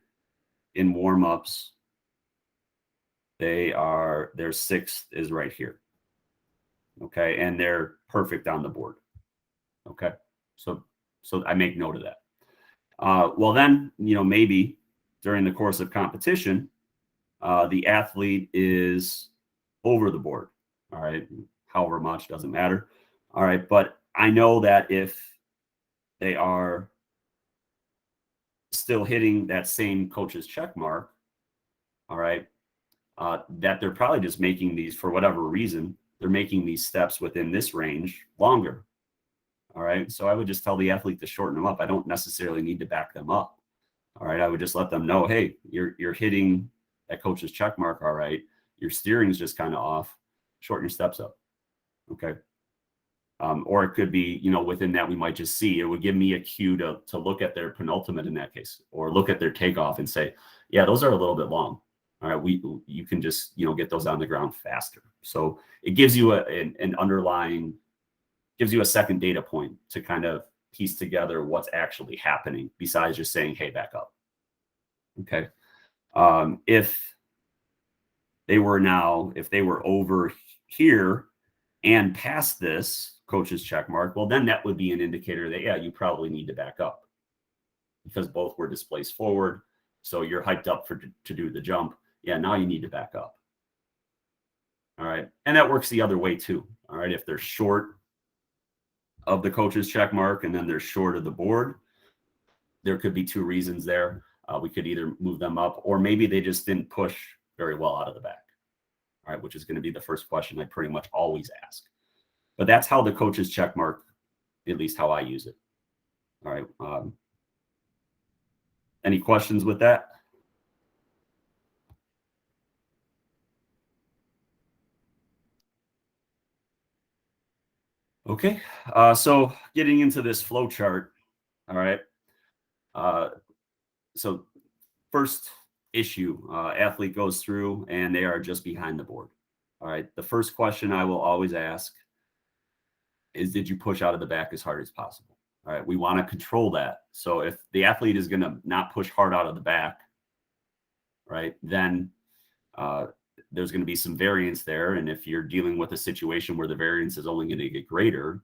in warm-ups. Their 6th is right here. Okay. And they're perfect on the board. Okay. So I make note of that. Well, then, maybe during the course of competition, the athlete is over the board. All right. However much, doesn't matter. All right. But I know that if they are still hitting that same coach's check mark, all right, that they're probably just making these, for whatever reason, they're making these steps within this range longer. All right. So I would just tell the athlete to shorten them up. I don't necessarily need to back them up. All right. I would just let them know, hey, you're hitting that coach's check mark. All right. Your steering is just kind of off. Shorten your steps up. Okay. Or it could be, you know, within that we might just see, it would give me a cue to look at their penultimate in that case, or look at their takeoff and say, yeah, those are a little bit long. All right, you can just, you know, get those on the ground faster. So it gives you an underlying, gives you a second data point to kind of piece together what's actually happening besides just saying, hey, back up. Okay. If they were over here and past this coach's check mark, well, then that would be an indicator that, yeah, you probably need to back up because both were displaced forward. So you're hyped up to do the jump. Yeah, now you need to back up. All right. And that works the other way too. All right. If they're short of the coach's check mark and then they're short of the board, there could be two reasons there. We could either move them up, or maybe they just didn't push very well out of the back. All right, which is going to be the first question I pretty much always ask. But that's how the coach's check mark, at least how I use it. All right. Any questions with that? Okay. So getting into this flow chart. All right. So first issue, athlete goes through and they are just behind the board. All right. The first question I will always ask is, did you push out of the back as hard as possible? All right. We want to control that. So if the athlete is going to not push hard out of the back, right, then there's going to be some variance there. And if you're dealing with a situation where the variance is only going to get greater,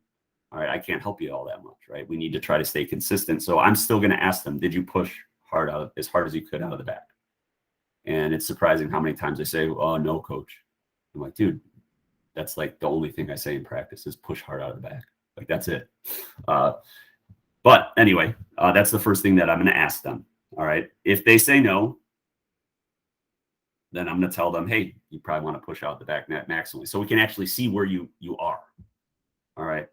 all right, I can't help you all that much, right? We need to try to stay consistent. So I'm still going to ask them, did you push as hard as you could out of the back? And it's surprising how many times they say, oh, no, coach. I'm like, dude, that's like the only thing I say in practice is push hard out of the back. Like, that's it. But anyway, that's the first thing that I'm going to ask them. All right. If they say no, then I'm going to tell them, hey, you probably want to push out the back net maximally so we can actually see where you are. All right.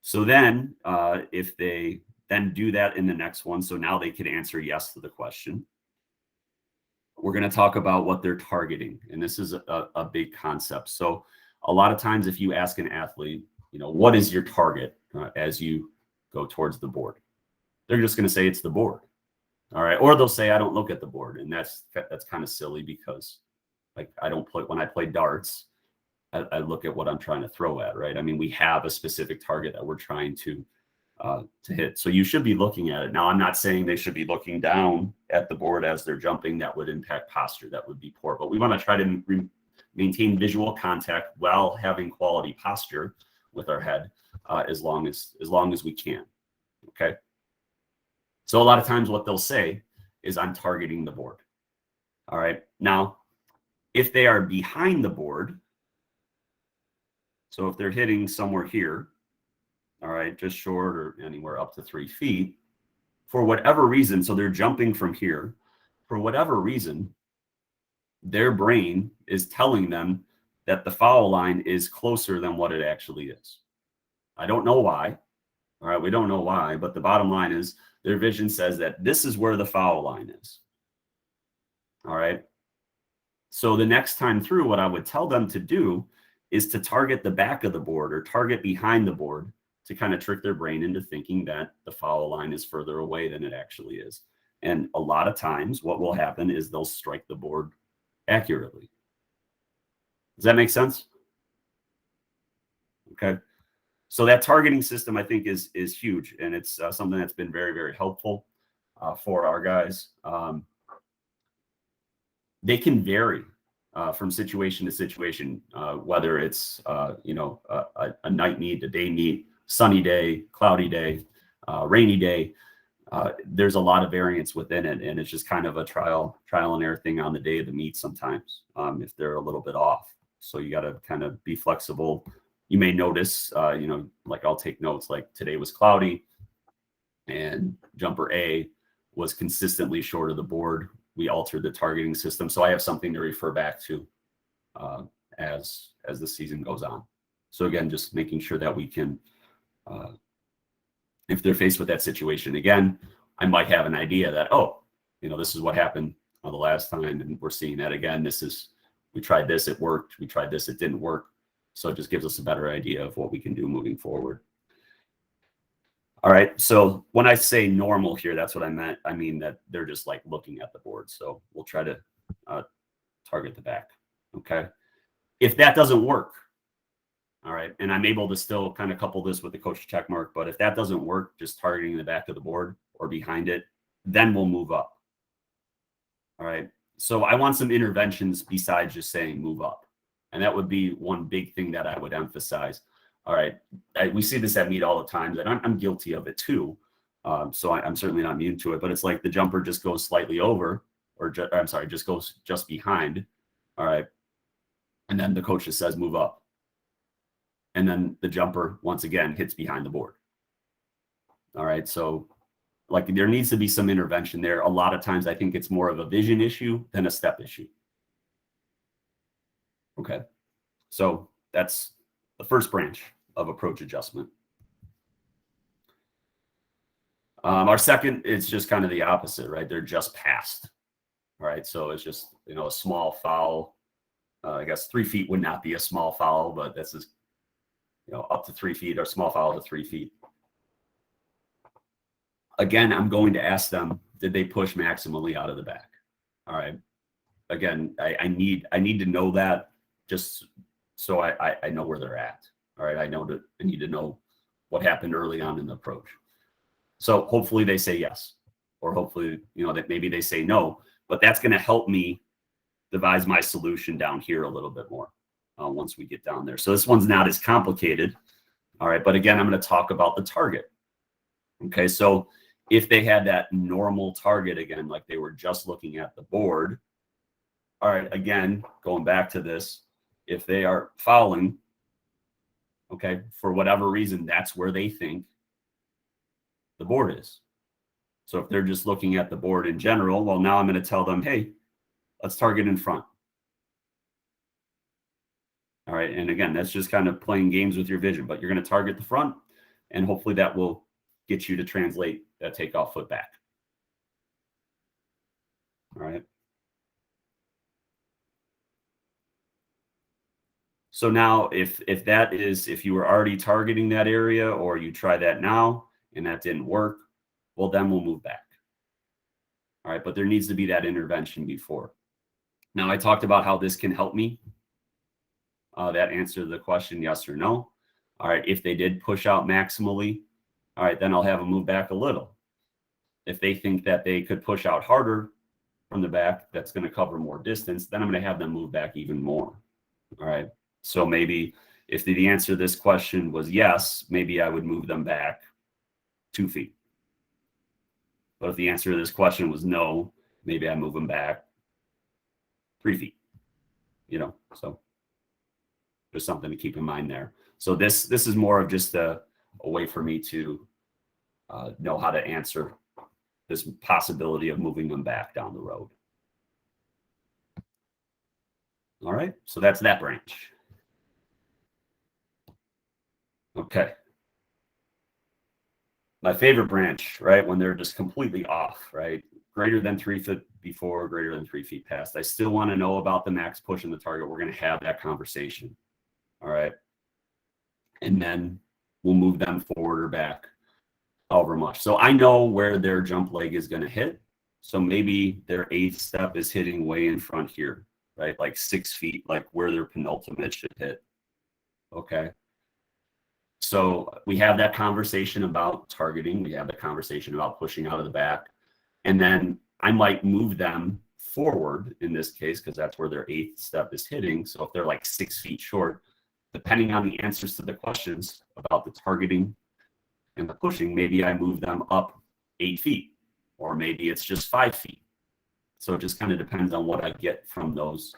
So then if they then do that in the next one, so now they can answer yes to the question. We're going to talk about what they're targeting. And this is a big concept. So a lot of times if you ask an athlete, you know, what is your target as you go towards the board? They're just going to say it's the board. All right. Or they'll say, I don't look at the board. And that's kind of silly because, like, I don't play, when I play darts, I look at what I'm trying to throw at, right? I mean, we have a specific target that we're trying to hit. So you should be looking at it. Now, I'm not saying they should be looking down at the board as they're jumping. That would impact posture. That would be poor. But we want to try to maintain visual contact while having quality posture with our head as long as we can. Okay. So a lot of times what they'll say is, I'm targeting the board. All right. Now, if they are behind the board, so if they're hitting somewhere here, all right, just short or anywhere up to 3 feet, for whatever reason, so they're jumping from here, for whatever reason, their brain is telling them that the foul line is closer than what it actually is. I don't know why. All right, we don't know why, but the bottom line is their vision says that this is where the foul line is. All right. So the next time through, what I would tell them to do is to target the back of the board or target behind the board to kind of trick their brain into thinking that the foul line is further away than it actually is. And a lot of times what will happen is they'll strike the board accurately. Does that make sense? Okay. So that targeting system, I think, is huge, and it's something that's been very, very helpful for our guys. They can vary from situation to situation, whether it's a night meet, a day meet, sunny day, cloudy day, rainy day. There's a lot of variance within it, and it's just kind of a trial and error thing on the day of the meet sometimes if they're a little bit off. So you got to kind of be flexible. You may notice, like I'll take notes, like today was cloudy and jumper A was consistently short of the board. We altered the targeting system. So I have something to refer back to as the season goes on. So again, just making sure that we can, if they're faced with that situation again, I might have an idea that, this is what happened the last time. And we're seeing that again. We tried this, it worked. We tried this, it didn't work. So it just gives us a better idea of what we can do moving forward. All right, so when I say normal here, that's what I meant. I mean that they're just like looking at the board. So we'll try to target the back, okay? If that doesn't work, all right, and I'm able to still kind of couple this with the coach check mark, but if that doesn't work, just targeting the back of the board or behind it, then we'll move up. All right, so I want some interventions besides just saying move up. And that would be one big thing that I would emphasize. All right, we see this at meet all the time, and I'm guilty of it too. So I'm certainly not immune to it, but it's like the jumper just goes slightly over, or I'm sorry, just goes just behind. All right, and then the coach just says move up. And then the jumper, once again, hits behind the board. All right, so like there needs to be some intervention there. A lot of times I think it's more of a vision issue than a step issue. Okay, so that's the first branch of approach adjustment. Our second, it's just kind of the opposite, right? They're just passed. All right, so it's just, you know, a small foul. I guess 3 feet would not be a small foul, but this is, you know, up to 3 feet or small foul to 3 feet. Again, I'm going to ask them, did they push maximally out of the back? All right. Again, I need to know that just so I know where they're at. All right. I need to know what happened early on in the approach. So hopefully they say yes, or hopefully, you know, that maybe they say no, but that's going to help me devise my solution down here a little bit more once we get down there. So this one's not as complicated. All right. But again, I'm going to talk about the target. Okay. So if they had that normal target again, like they were just looking at the board. All right. Again, going back to this, if they are fouling, okay, for whatever reason, that's where they think the board is. So if they're just looking at the board in general, well, now I'm going to tell them, hey, let's target in front. All right. And again, that's just kind of playing games with your vision, but you're going to target the front, and hopefully that will get you to translate that takeoff foot back. All right. So now if you were already targeting that area, or you try that now and that didn't work, well, then we'll move back. All right. But there needs to be that intervention before. Now I talked about how this can help me. That answer the question, yes or no. All right. If they did push out maximally, all right, then I'll have them move back a little. If they think that they could push out harder from the back, that's going to cover more distance, then I'm going to have them move back even more. All right. So maybe if the answer to this question was yes, maybe I would move them back 2 feet. But if the answer to this question was no, maybe I move them back 3 feet. You know, so there's something to keep in mind there. So this is more of just a way for me to know how to answer this possibility of moving them back down the road. All right, so that's that branch. Okay. My favorite branch, right, when they're just completely off, right? Greater than 3 feet before, greater than 3 feet past. I still want to know about the max push in the target. We're going to have that conversation. All right. And then we'll move them forward or back however much. So I know where their jump leg is going to hit. So maybe their 8th step is hitting way in front here, right? Like 6 feet, like where their penultimate should hit. Okay. So we have that conversation about targeting. We have the conversation about pushing out of the back. And then I might move them forward in this case, because that's where their 8th step is hitting. So if they're like 6 feet short, depending on the answers to the questions about the targeting and the pushing, maybe I move them up 8 feet, or maybe it's just 5 feet. So it just kind of depends on what I get from those,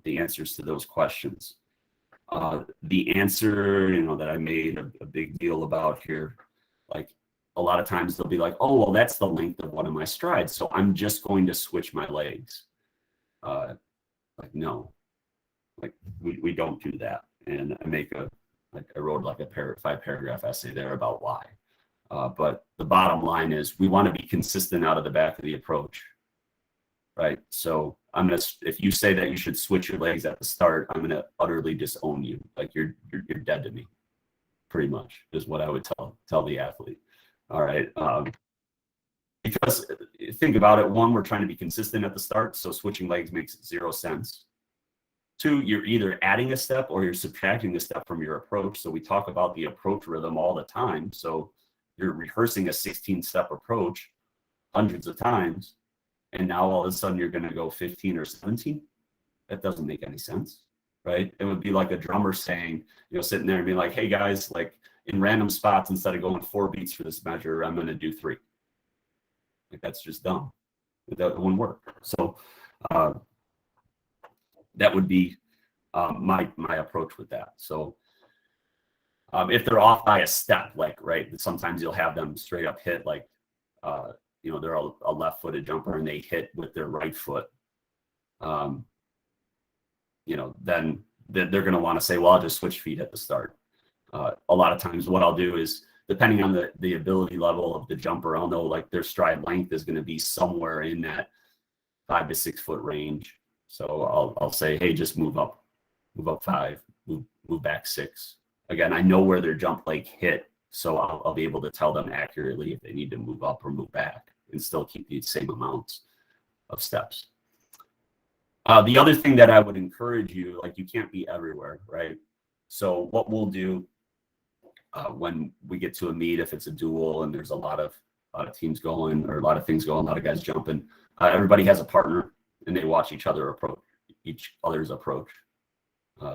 the answers to those questions. The answer, you know, that I made a big deal about here, like a lot of times they'll be like, oh, well, that's the length of one of my strides, so I'm just going to switch my legs. Like, no, like we don't do that. And I wrote like a 5-paragraph essay there about why. But the bottom line is we want to be consistent out of the back of the approach, right? So if you say that you should switch your legs at the start, I'm gonna utterly disown you. Like you're dead to me, pretty much is what I would tell the athlete. All right. Because think about it, one, we're trying to be consistent at the start, so switching legs makes zero sense. Two, you're either adding a step or you're subtracting a step from your approach. So we talk about the approach rhythm all the time. So you're rehearsing a 16-step approach hundreds of times, and now all of a sudden you're going to go 15 or 17. That doesn't make any sense, right? It would be like a drummer saying, sitting there and being like, hey guys, like in random spots, instead of going 4 beats for this measure, I'm going to do 3. Like that's just dumb. That wouldn't work. So that would be my approach with that. So if they're off by a step, like, right, sometimes you'll have them straight up hit, like, they're a left-footed jumper and they hit with their right foot. Then they're going to want to say, well, I'll just switch feet at the start. A lot of times what I'll do is, depending on the ability level of the jumper, I'll know like their stride length is going to be somewhere in that 5 to 6 foot range. So I'll say, hey, just move up 5, move back 6. Again, I know where their jump leg hit, so I'll be able to tell them accurately if they need to move up or move back and still keep the same amounts of steps. The other thing that I would encourage you, like you can't be everywhere, right? So what we'll do when we get to a meet, if it's a duel and there's a lot of teams going or a lot of things going, a lot of guys jumping, everybody has a partner and they watch each other's approach.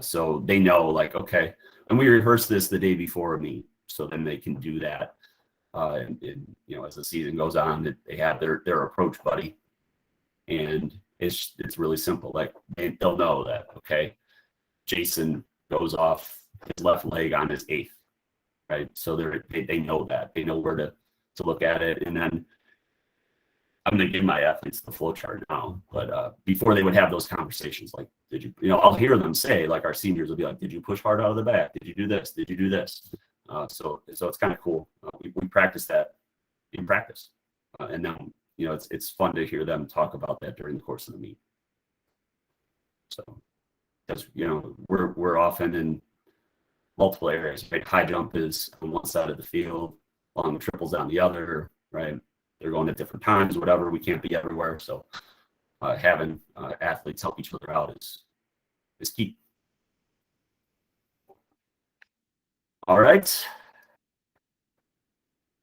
So they know like, okay, and we rehearse this the day before a meet, so then they can do that. And as the season goes on, they have their approach buddy, and it's really simple. Like they'll know that, okay, Jason goes off his left leg on his 8th, right? So they know that. They know where to look at it. And then I'm going to give my athletes the flow chart now, but before they would have those conversations, like, did you, I'll hear them say, like our seniors will be like, did you push hard out of the back? Did you do this? Did you do this? So it's kind of cool. We practice that in practice. And then, it's fun to hear them talk about that during the course of the meet. So because, we're often in multiple areas, right? High jump is on one side of the field, long triples on the other, right? They're going at different times, whatever. We can't be everywhere. So having athletes help each other out is key. All right.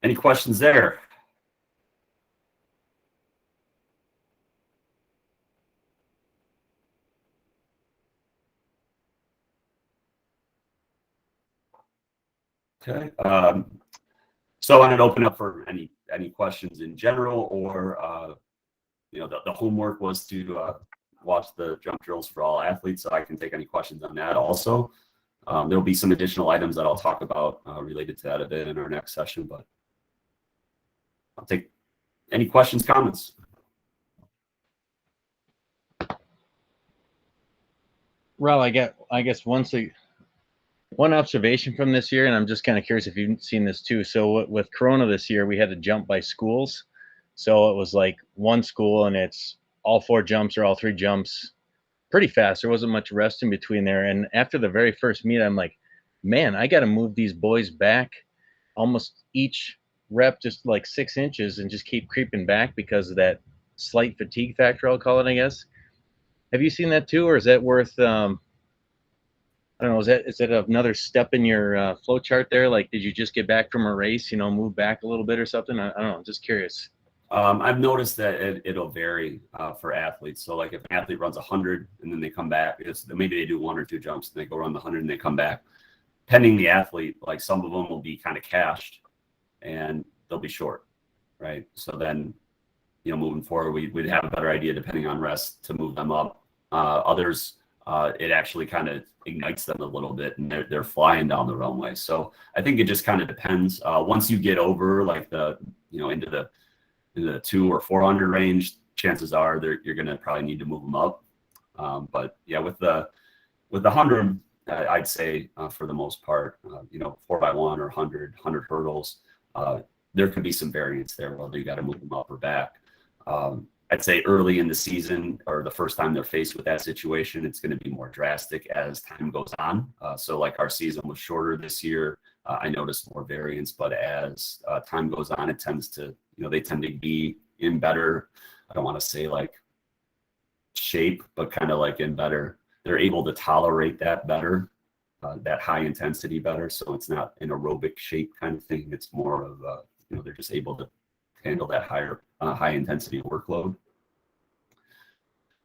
Any questions there? Okay. So I would open up for any questions in general, or the homework was to watch the jump drills for all athletes, so I can take any questions on that also. There'll be some additional items that I'll talk about related to that a bit in our next session, but I'll take any questions, comments. Well, I guess one observation from this year, and I'm just kind of curious if you've seen this too. So with Corona this year, we had to jump by schools. So it was like one school and it's all 4 jumps or all 3 jumps pretty fast. There wasn't much rest in between there. And after the very first meet, I'm like, man, I got to move these boys back almost each rep just like 6 inches and just keep creeping back because of that slight fatigue factor, I'll call it, I guess. Have you seen that too? Or is that worth, I don't know, is that another step in your flow chart there? Like, did you just get back from a race, move back a little bit or something? I don't know, I'm just curious. I've noticed that it'll vary for athletes. So like if an athlete runs 100 and then they come back, maybe they do 1 or 2 jumps and they go run the 100 and they come back. Depending the athlete, like some of them will be kind of cached and they'll be short, right? So then, moving forward, we'd have a better idea depending on rest to move them up. Others, it actually kind of ignites them a little bit and they're flying down the runway. So I think it just kind of depends. Once you get over like into the 200 or 400 range, chances are you're going to probably need to move them up. But yeah, with the 100, I'd say for the most part, 4x1 or 100 hurdles, there could be some variance there whether you got to move them up or back. I'd say early in the season or the first time they're faced with that situation, it's going to be more drastic as time goes on. So like our season was shorter this year. I noticed more variance, but as time goes on, it tends to, they tend to be in better, I don't want to say like shape, but kind of like in better, they're able to tolerate that better, that high intensity better. So it's not an aerobic shape kind of thing. It's more of, they're just able to handle that higher high intensity workload.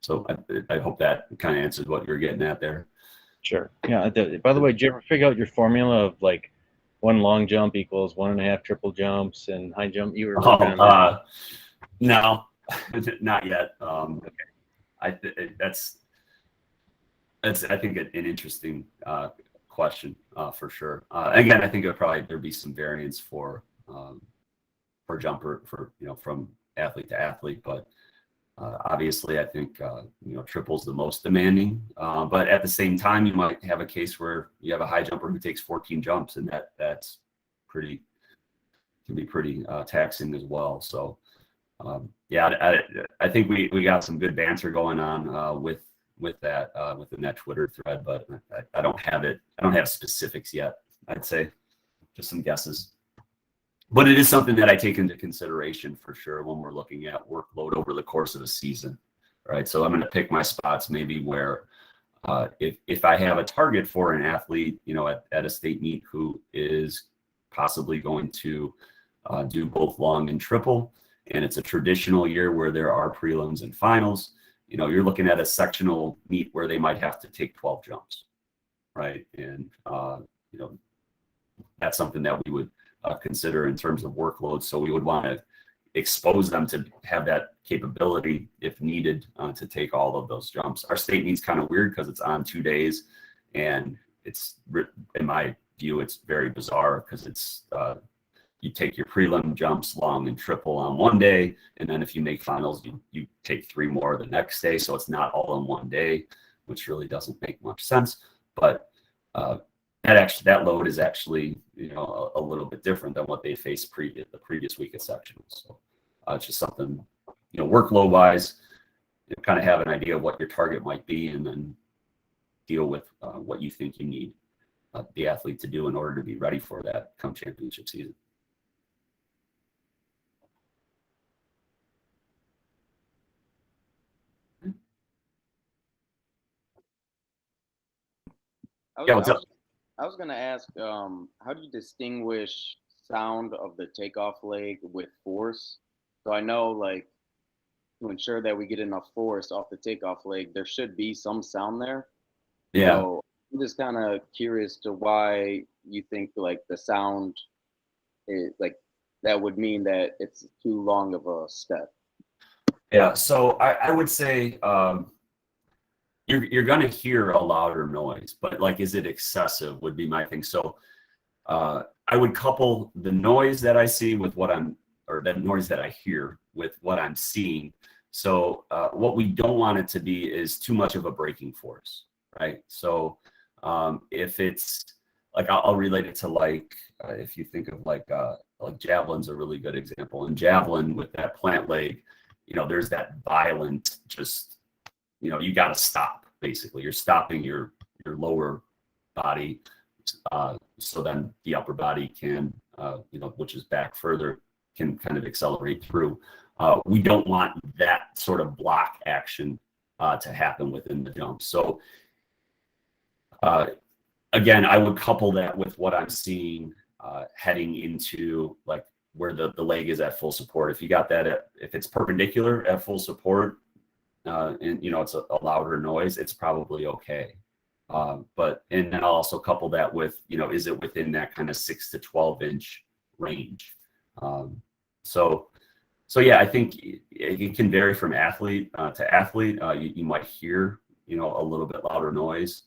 So I hope that kind of answers what you're getting at there. Sure. Yeah. By the way, did you ever figure out your formula of like one long jump equals 1.5 triple jumps and high jump? You were working on that? No, not yet. That's I think an interesting question for sure. Again, I think there'd be some variance for jumper from athlete to athlete, but obviously I think triple's the most demanding. But at the same time, you might have a case where you have a high jumper who takes 14 jumps, and that's can be pretty taxing as well. So yeah, I think we got some good banter going on with that within that Twitter thread, but I don't have specifics yet. I'd say just some guesses. But it is something that I take into consideration for sure when we're looking at workload over the course of a season, right? So I'm going to pick my spots maybe where if I have a target for an athlete, at a state meet who is possibly going to do both long and triple, and it's a traditional year where there are prelims and finals, you're looking at a sectional meet where they might have to take 12 jumps, right? And that's something that we would consider in terms of workload. So we would want to expose them to have that capability if needed to take all of those jumps. Our state meet's kind of weird because it's on 2 days, and it's, in my view, it's very bizarre because it's you take your prelim jumps long and triple on one day, and then if you make finals, you take 3 more the next day. So it's not all in one day, which really doesn't make much sense. But that load is actually a little bit different than what they faced the previous week at sectionals. So it's just something workload wise, kind of have an idea of what your target might be, and then deal with what you think you need the athlete to do in order to be ready for that come championship season. What's up? I was going to ask, how do you distinguish sound of the takeoff leg with force? So I know, like, to ensure that we get enough force off the takeoff leg, there should be some sound there. Yeah. So I'm just kind of curious to why you think like the sound is like that would mean that it's too long of a step. Yeah. So I would say you're going to hear a louder noise, but like, is it excessive would be my thing. So I would couple the noise that I see with that noise that I hear with what I'm seeing. So what we don't want it to be is too much of a braking force, right? So if it's like, I'll relate it to like, if you think of like javelin's a really good example. And javelin with that plant leg, there's that violent, just, you got to stop, basically. You're stopping your lower body. So then the upper body can, which is back further, can kind of accelerate through. We don't want that sort of block action to happen within the jump. So again, I would couple that with what I'm seeing heading into like where the leg is at full support. If you got that, if it's perpendicular at full support, and it's a louder noise, it's probably okay. And then I'll also couple that with, is it within that kind of 6 to 12 inch range? So yeah, I think it can vary from athlete to athlete. You might hear, a little bit louder noise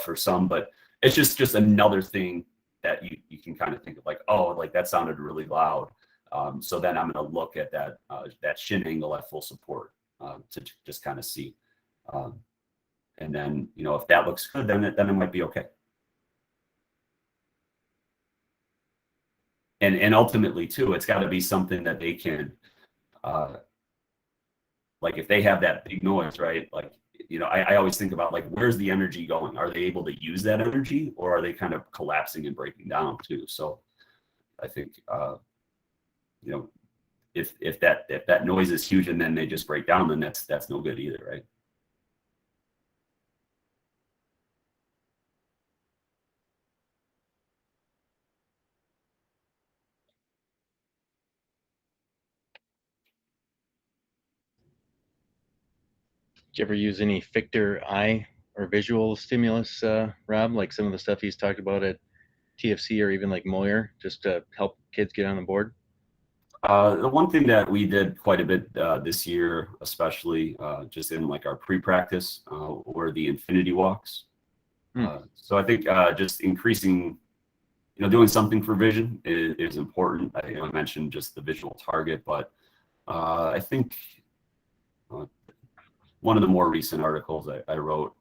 for some, but it's just another thing that you can kind of think of like, oh, like that sounded really loud. So then I'm going to look at that shin angle at full support to just kind of see. And then, if that looks good, then it might be okay. And ultimately too, it's got to be something that they can like if they have that big noise, right? Like, I always think about like, where's the energy going? Are they able to use that energy, or are they kind of collapsing and breaking down too? So I think, if that noise is huge and then they just break down, then that's no good either, right? Did you ever use any fictor eye or visual stimulus, Rob, like some of the stuff he's talked about at TFC or even like Moyer, just to help kids get on the board? The one thing that we did quite a bit this year, especially just in like our pre-practice, were the infinity walks. So I think just increasing, doing something for vision is important. I mentioned just the visual target, but I think one of the more recent articles I wrote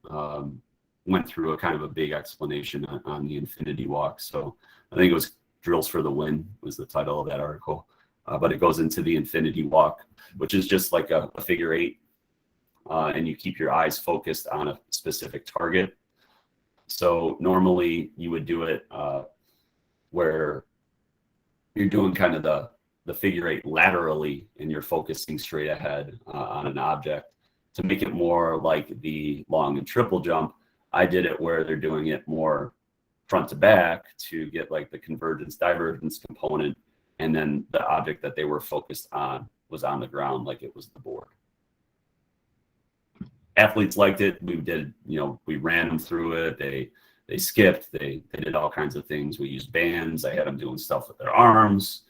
went through a kind of a big explanation on the infinity walk. So I think it was Drills for the Win was the title of that article. But it goes into the infinity walk, which is just like a figure eight. And you keep your eyes focused on a specific target. So normally you would do it where you're doing kind of the figure eight laterally and you're focusing straight ahead on an object. To make it more like the long and triple jump, I did it where they're doing it more front to back to get like the convergence divergence component, and then the object that they were focused on was on the ground, like it was the board. Athletes liked it. We ran them through it. They skipped, they did all kinds of things. We used bands. I had them doing stuff with their arms.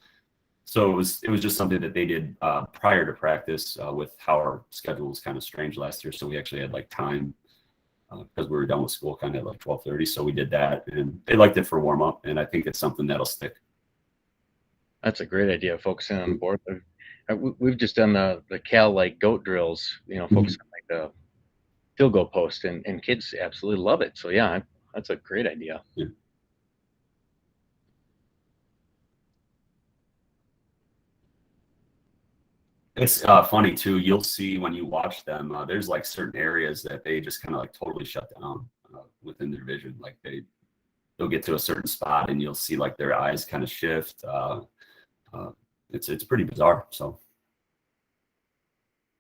So it was just something that they did prior to practice with how our schedule was kind of strange last year. So we actually had like time because we were done with school kind of like 12:30. So we did that, and they liked it for warm up. And I think it's something that'll stick. That's a great idea, focusing on the board. We've just done the Cal like goat drills, focus on like the field goal post, and kids absolutely love it. So yeah, that's a great idea. Yeah. It's funny too. You'll see when you watch them, there's like certain areas that they just kind of like totally shut down within their vision. Like they'll get to a certain spot and you'll see like their eyes kind of shift. It's pretty bizarre. So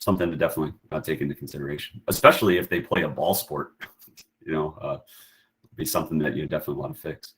something to definitely take into consideration, especially if they play a ball sport. Be something that you definitely want to fix.